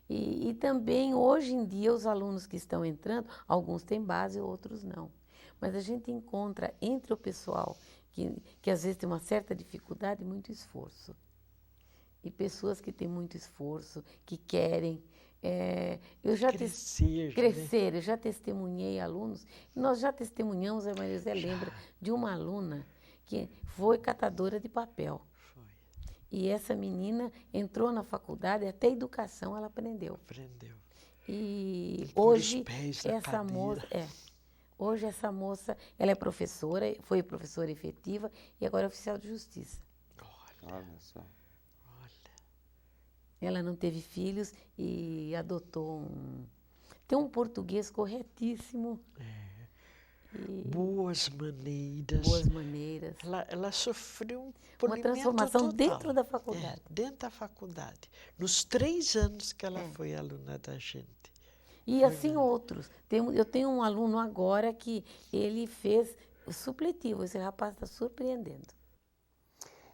E também, hoje em dia, os alunos que estão entrando, alguns têm base, outros não. Mas a gente encontra entre o pessoal que às vezes tem uma certa dificuldade, muito esforço. E pessoas que têm muito esforço, que querem eu já crescer, eu já testemunhei alunos, nós já testemunhamos, a Maria José lembra, de uma aluna que foi catadora de papel. E essa menina entrou na faculdade, até educação ela aprendeu. E hoje essa moça, ela é professora, foi professora efetiva e agora é oficial de justiça.
Olha só.
Ela não teve filhos e adotou tem um português corretíssimo.
boas maneiras.
Boas maneiras.
Ela sofreu um
Uma
polimento
transformação
total.
dentro da faculdade.
Dentro da faculdade. Nos 3 anos que ela foi aluna da gente.
E assim outros. Eu tenho um aluno agora que ele fez o supletivo. Esse rapaz está surpreendendo.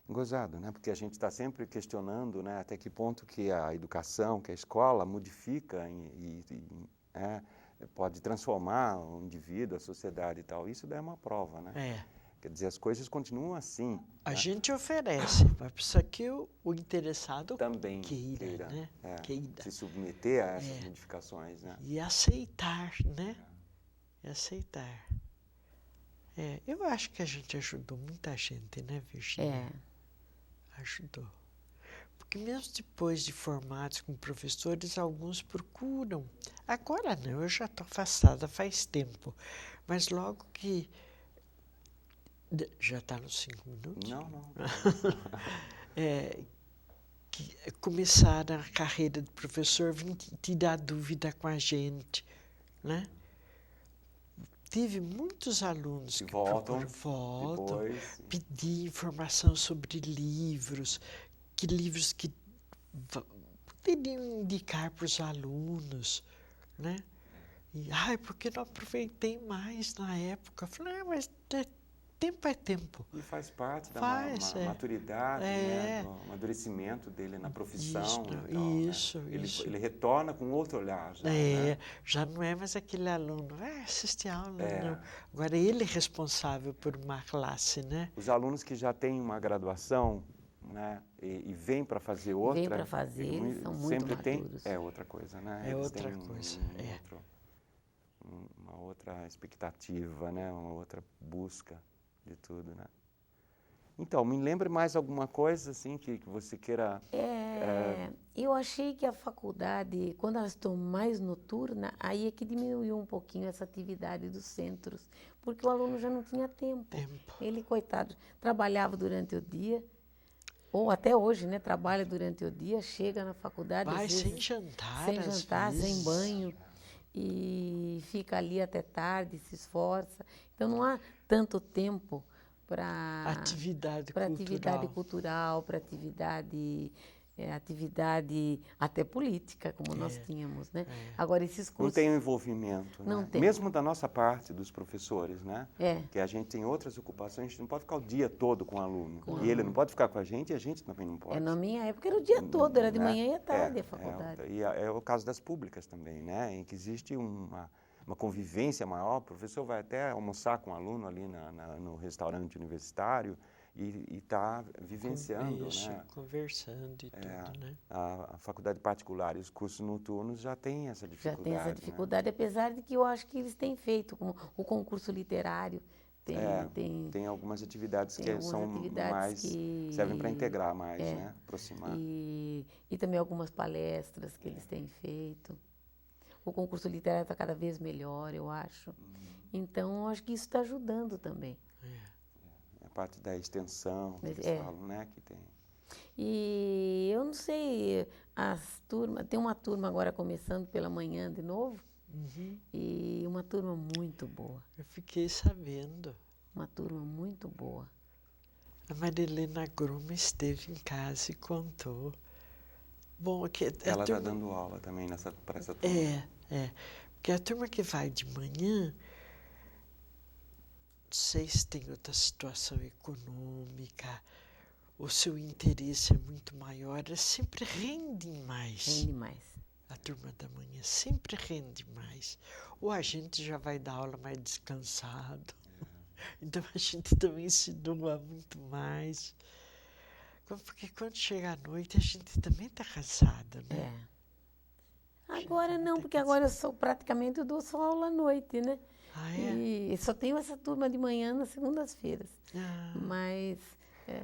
Gozado, né? Porque a gente está sempre questionando, né, até que ponto que a educação, que a escola modifica pode transformar o indivíduo, a sociedade e tal. Isso daí é uma prova, né? Quer dizer, as coisas continuam assim.
A gente oferece, mas precisa que o interessado
também
queira, né? Queira.
Se submeter a essas modificações, né?
E aceitar, né? E aceitar. Eu acho que a gente ajudou muita gente, né, Virginia? Ajudou. Porque mesmo depois de formados como professores, alguns procuram. Agora não, eu já estou afastada faz tempo. Mas logo que... Já está nos 5 minutos?
Não.
Que começaram a carreira de professor, vim tirar dúvida com a gente, né? Tive muitos alunos que voltam pedir informação sobre livros que poderiam indicar para os alunos, né? E, por que não aproveitei mais na época? Eu falei, mas tempo é tempo.
E faz parte da maturidade, né, do amadurecimento dele na profissão.
Isso.
Ele retorna com outro olhar.
Já não é mais aquele aluno, assistir a aula, não. Agora ele é responsável por uma classe, né?
Os alunos que já têm uma graduação, né, e vêm para fazer outra...
Vêm para fazer, eles são muito maduros.
É outra coisa, né?
É outra coisa,
uma outra expectativa, né? Uma outra busca de tudo, né? Então, me lembre mais alguma coisa, assim, que você queira...
Eu achei que a faculdade, quando ela se tornou mais noturna, aí é que diminuiu um pouquinho essa atividade dos centros, porque o aluno já não tinha tempo. Ele, coitado, trabalhava durante o dia, ou até hoje, né? Trabalha durante o dia, chega na faculdade...
Vai
às vezes,
sem jantar,
sem banho, e fica ali até tarde, se esforça. Então, não há tanto tempo para atividade cultural, para atividade até política, como nós tínhamos, né? Agora, esses cursos...
Não tem um envolvimento, né?
Não tem.
Mesmo da nossa parte, dos professores, né? Que a gente tem outras ocupações, a gente não pode ficar o dia todo com o aluno. Ele não pode ficar com a gente e a gente também não pode.
Na minha época era o dia todo, era de manhã e à tarde a faculdade.
E é o caso das públicas também, né? Em que existe uma convivência maior, o professor vai até almoçar com o aluno ali no restaurante universitário, e está vivenciando, né?
Conversando e tudo, né?
A faculdade particular e os cursos noturnos já têm essa dificuldade.
Já tem essa dificuldade, né? Apesar de que eu acho que eles têm feito, como o concurso literário.
Tem algumas atividades que servem para integrar mais, né? Aproximar.
E também algumas palestras que eles têm feito. O concurso literário está cada vez melhor, eu acho. Então, eu acho que isso está ajudando também.
Parte da extensão, que eles falam, né? Que tem.
E eu não sei, tem uma turma agora começando pela manhã de novo, e uma turma muito boa.
Eu fiquei sabendo.
Uma turma muito boa.
A Marilena Gruma esteve em casa e contou. Bom,
ela está dando aula também para essa turma.
Porque a turma que vai de manhã... Vocês têm outra situação econômica, o seu interesse é muito maior, sempre rende mais.
Rende mais.
A turma da manhã sempre rende mais. Ou a gente já vai dar aula mais descansado. Então a gente também se doa muito mais. Porque quando chega à noite a gente também está cansada, né?
Agora não, porque agora eu dou só aula à noite, né? E só tenho essa turma de manhã nas segundas-feiras. Mas...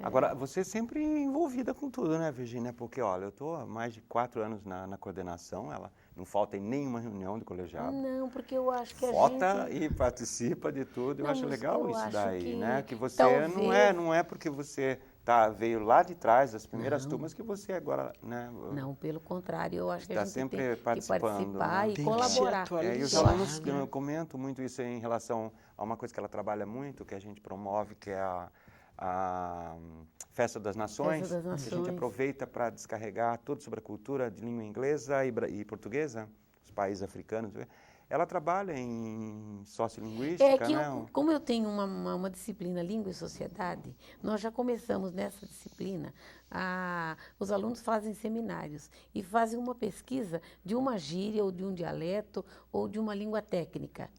Agora, você é sempre envolvida com tudo, né, Virginia? Porque, olha, eu estou há mais de 4 anos na coordenação, ela não falta em nenhuma reunião de colegiado.
Não, porque eu acho que
Vota e participa de tudo. Eu acho legal isso daí, né? Que você
talvez...
não é porque você veio lá de trás, das primeiras turmas, que você agora, né?
Não, pelo contrário, eu acho que a gente
sempre
tem que
participando,
participar,
né?
e colaborar.
E os alunos, eu comento muito isso em relação a uma coisa que ela trabalha muito, que a gente promove, que é a Festa das Nações,
Festa das Nações.
que a gente aproveita para descarregar tudo sobre a cultura de língua inglesa e portuguesa, os países africanos. Ela trabalha em sociolinguística, né?
Como eu tenho uma disciplina Língua e Sociedade, nós já começamos nessa disciplina, os alunos fazem seminários e fazem uma pesquisa de uma gíria ou de um dialeto ou de uma língua técnica.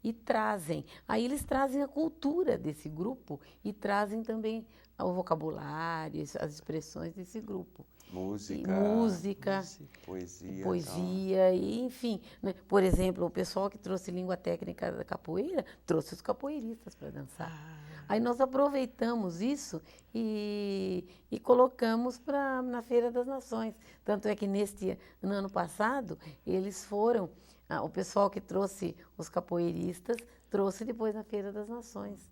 E trazem, aí eles trazem a cultura desse grupo e trazem também o vocabulário, as expressões desse grupo. Música, poesia e enfim, né? Por exemplo, o pessoal que trouxe língua técnica da capoeira trouxe os capoeiristas para dançar. Aí nós aproveitamos isso e colocamos na Feira das Nações. Tanto é que no ano passado eles foram, o pessoal que trouxe os capoeiristas trouxe depois na Feira das Nações.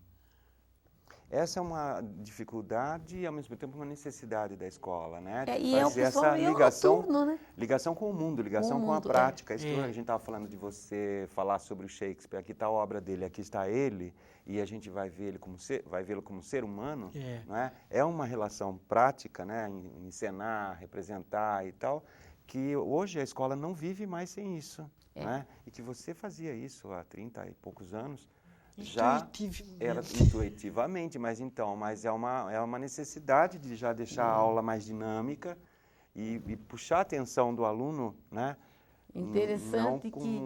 Essa é uma dificuldade e, ao mesmo tempo, uma necessidade da escola, né?
E é o pessoal meio noturno, né?
Ligação com o mundo, ligação com a prática. Isso que a gente estava falando de você falar sobre o Shakespeare. Aqui está a obra dele, aqui está ele, e a gente vai vê-lo como ser humano, não é? É uma relação prática, né? Encenar, representar e tal, que hoje a escola não vive mais sem isso, né? E que você fazia isso há 30 e poucos anos. Já era intuitivamente, mas é uma necessidade de já deixar a aula mais dinâmica e puxar a atenção do aluno, né?
Interessante que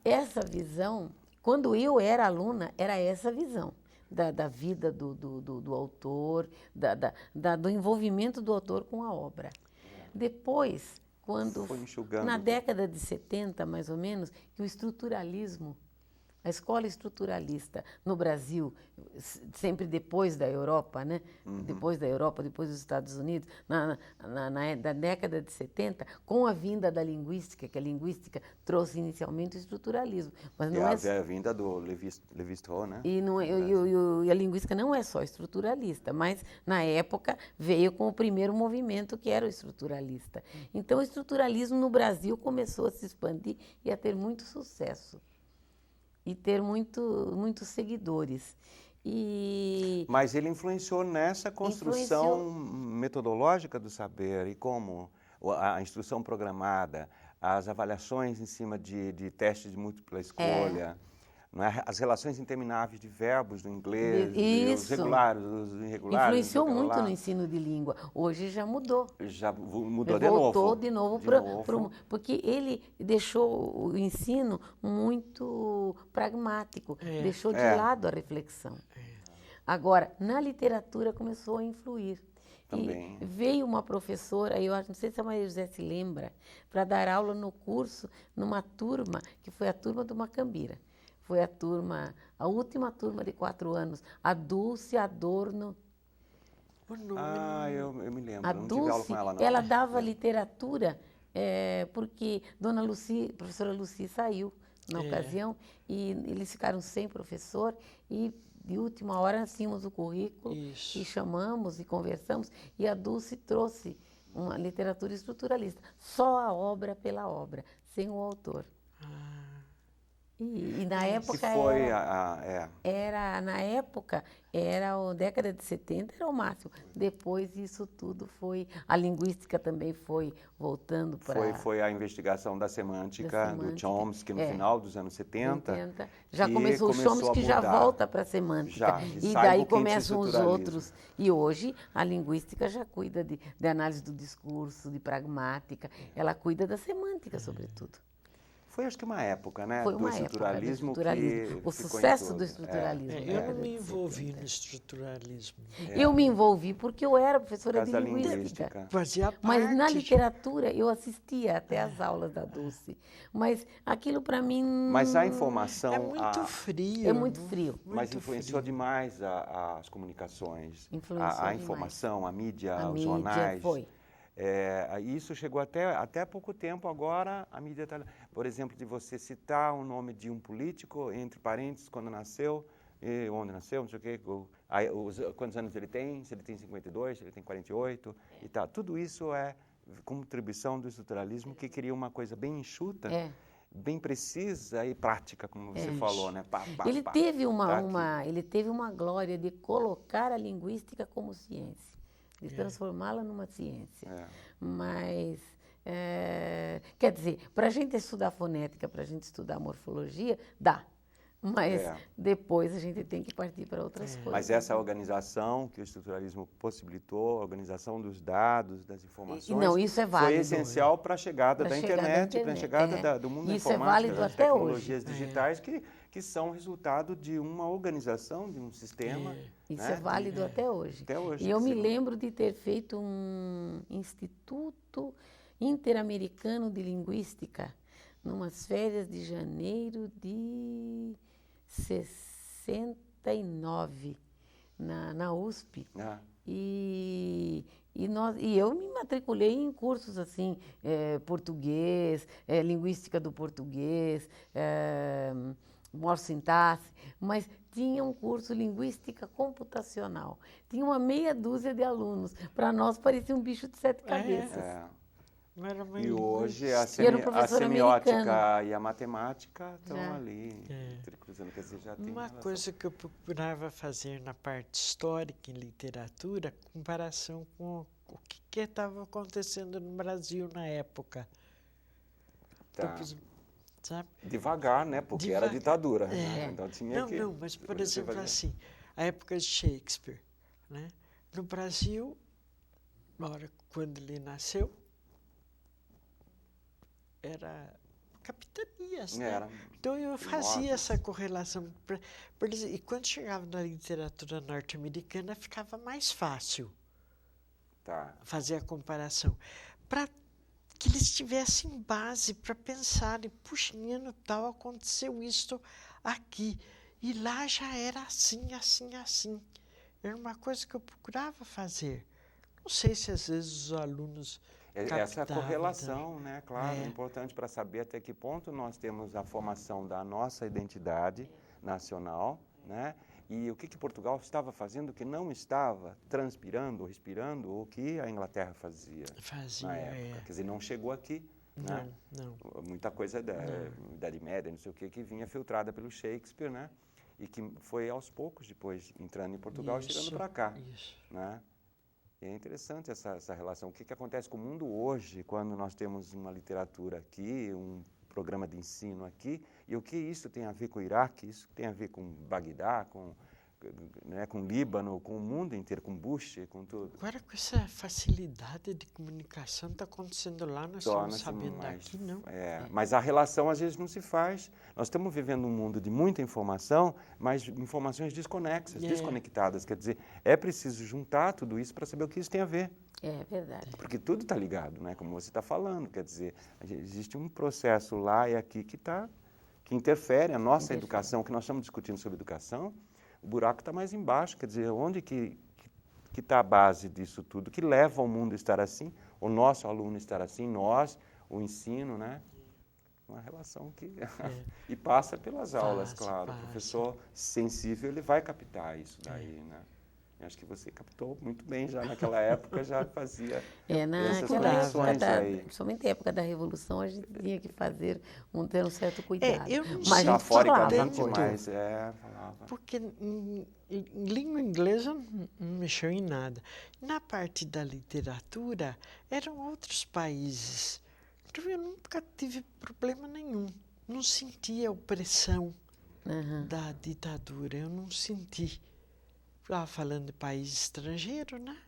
essa visão, quando eu era aluna, era essa visão da vida do autor, do envolvimento do autor com a obra. Depois, na década de 70, mais ou menos, que o estruturalismo, a escola estruturalista no Brasil, sempre depois da Europa, né? Depois da Europa, depois dos Estados Unidos, na década de 70, com a vinda da linguística, que a linguística trouxe inicialmente o estruturalismo. Mas não
a vinda do Lévi-Strauss, né?
E a linguística não é só estruturalista, mas na época veio com o primeiro movimento que era o estruturalista. Então o estruturalismo no Brasil começou a se expandir e a ter muito sucesso. E ter muitos seguidores.
Mas ele influenciou nessa construção metodológica do saber, e como a instrução programada, as avaliações em cima de testes de múltipla escolha, não é? As relações intermináveis de verbos do inglês, os regulares, os irregulares.
Influenciou muito no ensino de língua. Hoje já mudou.
Já mudou de
novo.
Voltou
de novo. Porque ele deixou o ensino muito pragmático, deixou de lado a reflexão. Agora, na literatura começou a influir.
Também.
E veio uma professora, eu não sei se a Maria José se lembra, para dar aula no curso, numa turma, que foi a turma do Macambira. Foi a última turma de 4 anos, a Dulce Adorno.
Eu me lembro,
a
não
Dulce,
tive aula com ela, não.
Ela dava literatura, porque a professora Lucy saiu na ocasião, e eles ficaram sem professor, e de última hora nós tínhamos o currículo, e chamamos e conversamos, e a Dulce trouxe uma literatura estruturalista, só a obra pela obra, sem o autor. E na época era a década de 70 era o máximo. Depois isso tudo foi, a linguística também foi voltando para...
Foi a investigação da semântica do Chomsky no final dos anos 70.
Já começou o Chomsky, já volta para a semântica. E daí começam os outros. E hoje a linguística já cuida de análise do discurso, de pragmática. Ela cuida da semântica, sobretudo.
Foi, acho que, uma época, né?
Foi uma
estruturalismo
época do estruturalismo. O sucesso do estruturalismo.
Eu não me envolvi no estruturalismo.
Eu me envolvi porque eu era professora de linguística.
Fazia parte.
Mas na literatura eu assistia até às aulas da Dulce. Mas aquilo para mim...
Mas a informação...
É muito frio.
É muito frio.
Mas influenciou demais as comunicações. A informação, a mídia, os jornais.
Foi.
Isso chegou até pouco tempo, agora a mídia está... Por exemplo, de você citar o nome de um político, entre parênteses, quando nasceu, e onde nasceu, não sei o quê, aí, quantos anos ele tem, se ele tem 52, se ele tem 48 e tal. Tudo isso é contribuição do estruturalismo que queria uma coisa bem enxuta, bem precisa e prática, como você falou, né?
Ele teve uma glória de colocar a linguística como ciência, de transformá-la numa ciência. Mas, quer dizer, para a gente estudar fonética, para a gente estudar morfologia, dá. Mas depois a gente tem que partir para outras coisas.
Mas essa organização que o estruturalismo possibilitou, a organização dos dados, das informações,
não, isso é válido,
foi essencial para a chegada da internet, para a chegada do mundo
isso
informático, das
até
tecnologias
hoje.
digitais, que são resultado de uma organização, de um sistema.
Isso é válido até hoje.
Até hoje.
E eu me lembro de ter feito um Instituto Interamericano de Linguística, numas férias de janeiro de 69, na USP. E eu me matriculei em cursos assim, português, linguística do português, morfossintaxe, mas tinha um curso linguística computacional. Tinha uma meia dúzia de alunos. Para nós parecia um bicho de 7 cabeças.
E hoje a semiótica e a matemática estão ali, cruzando, quer dizer, já tem
uma coisa que eu procurava fazer na parte histórica e literatura, comparação com o que estava acontecendo no Brasil na época. Sabe?
Devagar, né? Porque era ditadura. Né? Então tinha
não, mas por exemplo assim, a época de Shakespeare, né? No Brasil, quando ele nasceu, era capitanias, né? Então eu fazia essa correlação. E quando chegava na literatura norte-americana, ficava mais fácil fazer a comparação. Para que eles tivessem base para pensarem, puxa, em ano tal aconteceu isso aqui. E lá já era assim, assim, assim. Era uma coisa que eu procurava fazer. Não sei se às vezes os alunos...
Essa correlação, né? Claro, é importante para saber até que ponto nós temos a formação da nossa identidade nacional, né? E o que Portugal estava fazendo que não estava transpirando, respirando, o que a Inglaterra fazia na época. Quer dizer, não chegou aqui, né?
Não.
Muita coisa da Idade Média, não sei o que vinha filtrada pelo Shakespeare, né? E que foi aos poucos depois entrando em Portugal e chegando para cá, né? E é interessante essa relação. O que acontece com o mundo hoje, quando nós temos uma literatura aqui, um programa de ensino aqui, e o que isso tem a ver com o Iraque, isso tem a ver com Bagdá, com Líbano, com o mundo inteiro, com Bush, com tudo.
Agora, com essa facilidade de comunicação, está acontecendo lá, nós estamos sabendo aqui, não?
Mas a relação, às vezes, não se faz. Nós estamos vivendo um mundo de muita informação, mas informações desconexas, desconectadas. Quer dizer, é preciso juntar tudo isso para saber o que isso tem a ver.
É verdade.
Porque tudo está ligado, né? Como você está falando. Quer dizer, existe um processo lá e aqui que interfere a nossa educação, que nós estamos discutindo sobre educação. O buraco está mais embaixo, quer dizer, onde que está a base disso tudo, que leva o mundo a estar assim, o nosso aluno a estar assim, nós, o ensino, né? Uma relação que... e passa pelas aulas, claro. O professor sensível, ele vai captar isso daí, né? Eu acho que você captou muito bem já naquela época, já fazia essas conexões aí.
Principalmente na época da Revolução, a gente tinha que ter um certo cuidado.
Eu não
mas
sei
metaforicamente, mas falava.
Porque em língua inglesa não mexeu em nada. Na parte da literatura, eram outros países. Então eu nunca tive problema nenhum. Não senti a opressão da ditadura, eu não senti. Falando de país estrangeiro, né?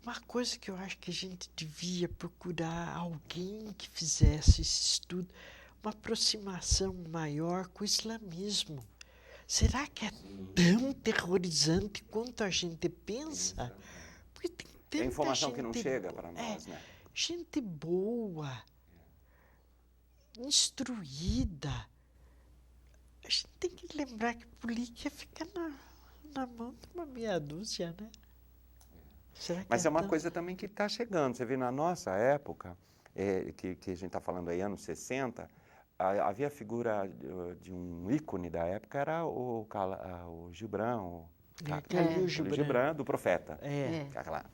Uma coisa que eu acho que a gente devia procurar alguém que fizesse esse estudo, uma aproximação maior com o islamismo. Será que é tão terrorizante quanto a gente pensa? Porque tem tanta
informação que não chega para nós, né?
Gente boa, instruída. A gente tem que lembrar que política fica na mão de uma meia dúzia, né?
Mas é uma coisa também que está chegando. Você vê, na nossa época, que a gente está falando aí, anos 60, havia a figura de um ícone da época, era o Gibran, Khalil Gibran, do Profeta,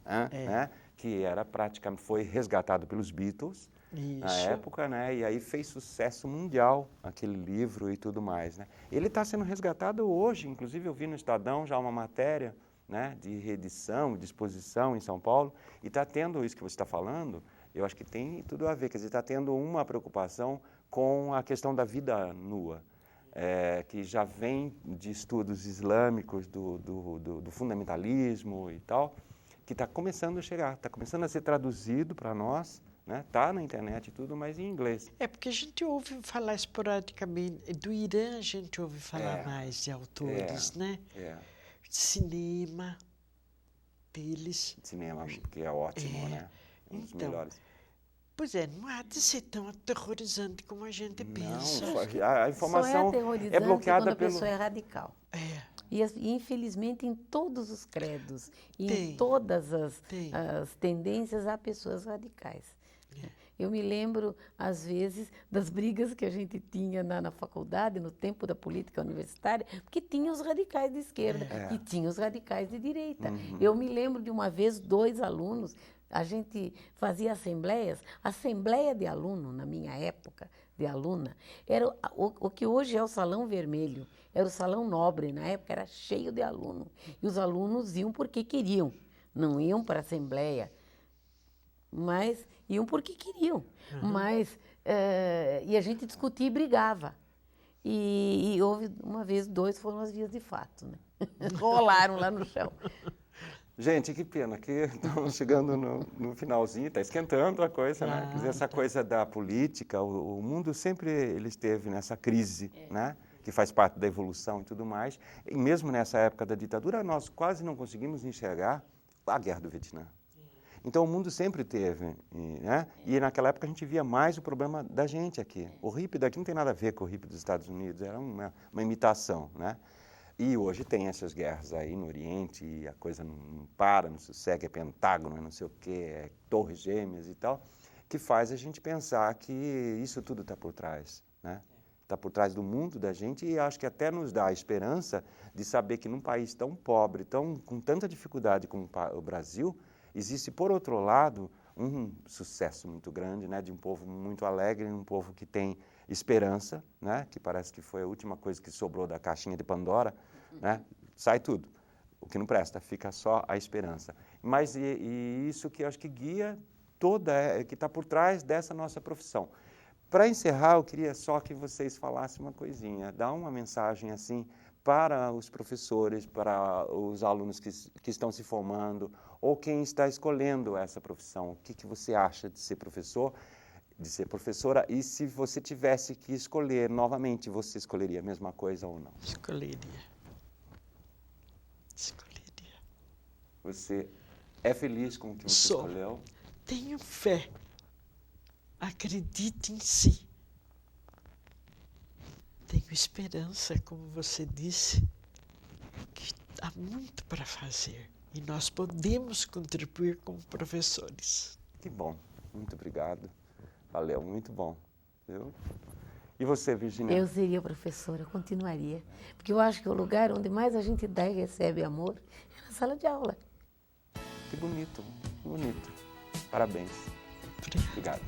né? Que era praticamente, foi resgatado pelos Beatles na época, né? E aí fez sucesso mundial aquele livro e tudo mais, né? Ele está sendo resgatado hoje, inclusive eu vi no Estadão já uma matéria, né, de reedição, de exposição em São Paulo, e está tendo isso que você está falando, eu acho que tem tudo a ver, quer dizer, está tendo uma preocupação com a questão da vida nua, que já vem de estudos islâmicos, do fundamentalismo e tal, que está começando a chegar, está começando a ser traduzido para nós, né? Tá na internet e tudo, mas em inglês.
Porque a gente ouve falar esporadicamente, do Irã a gente ouve falar mais de autores, né? Cinema deles.
Cinema, que é ótimo, né? Um dos melhores.
Pois é, não há de ser tão aterrorizante como a gente pensa.
Não, a informação é bloqueada
quando a pessoa é radical. E infelizmente em todos os credos, em todas as tendências há pessoas radicais. Eu me lembro, às vezes, das brigas que a gente tinha na faculdade, no tempo da política universitária, porque tinha os radicais de esquerda e tinha os radicais de direita. Eu me lembro de uma vez 2 alunos, a gente fazia assembleias, assembleia de aluno, na minha época, de aluna, era o que hoje é o Salão Vermelho, era o Salão Nobre, na época era cheio de aluno. E os alunos iam porque queriam, não iam para a assembleia, mas iam porque queriam. Mas, e a gente discutia e brigava. E houve uma vez, 2 foram as vias de fato, né? Rolaram lá no chão.
Gente, que pena que estamos chegando no finalzinho, está esquentando a coisa, né? Quer dizer, essa coisa da política, o mundo sempre ele esteve nessa crise, né? Que faz parte da evolução e tudo mais. E mesmo nessa época da ditadura, nós quase não conseguimos enxergar a guerra do Vietnã. Então, o mundo sempre teve, né? E naquela época a gente via mais o problema da gente aqui. O hippie daqui não tem nada a ver com o hippie dos Estados Unidos, era uma imitação, né? E hoje tem essas guerras aí no Oriente e a coisa não para, não sossega, é Pentágono, é não sei o quê, é Torres Gêmeas e tal, que faz a gente pensar que isso tudo está por trás, né? Está por trás do mundo da gente e acho que até nos dá a esperança de saber que num país tão pobre, com tanta dificuldade como o Brasil, existe, por outro lado, um sucesso muito grande, né, de um povo muito alegre, um povo que tem esperança, né, que parece que foi a última coisa que sobrou da caixinha de Pandora, né, sai tudo. O que não presta, fica só a esperança. Mas e isso que eu acho que guia que está por trás dessa nossa profissão. Para encerrar, eu queria só que vocês falassem uma coisinha, dar uma mensagem assim para os professores, para os alunos que estão se formando, ou quem está escolhendo essa profissão. O que você acha de ser professor, de ser professora? E se você tivesse que escolher novamente, você escolheria a mesma coisa ou não?
Escolheria.
Você é feliz com o que você escolheu?
Tenho fé. Acredite em si. Tenho esperança, como você disse, que há muito para fazer e nós podemos contribuir como professores.
Que bom, muito obrigado. Valeu, muito bom. Viu? E você, Virginia?
Eu seria professora, continuaria. Porque eu acho que o lugar onde mais a gente dá e recebe amor é na sala de aula.
Que bonito, bonito. Parabéns. Obrigado.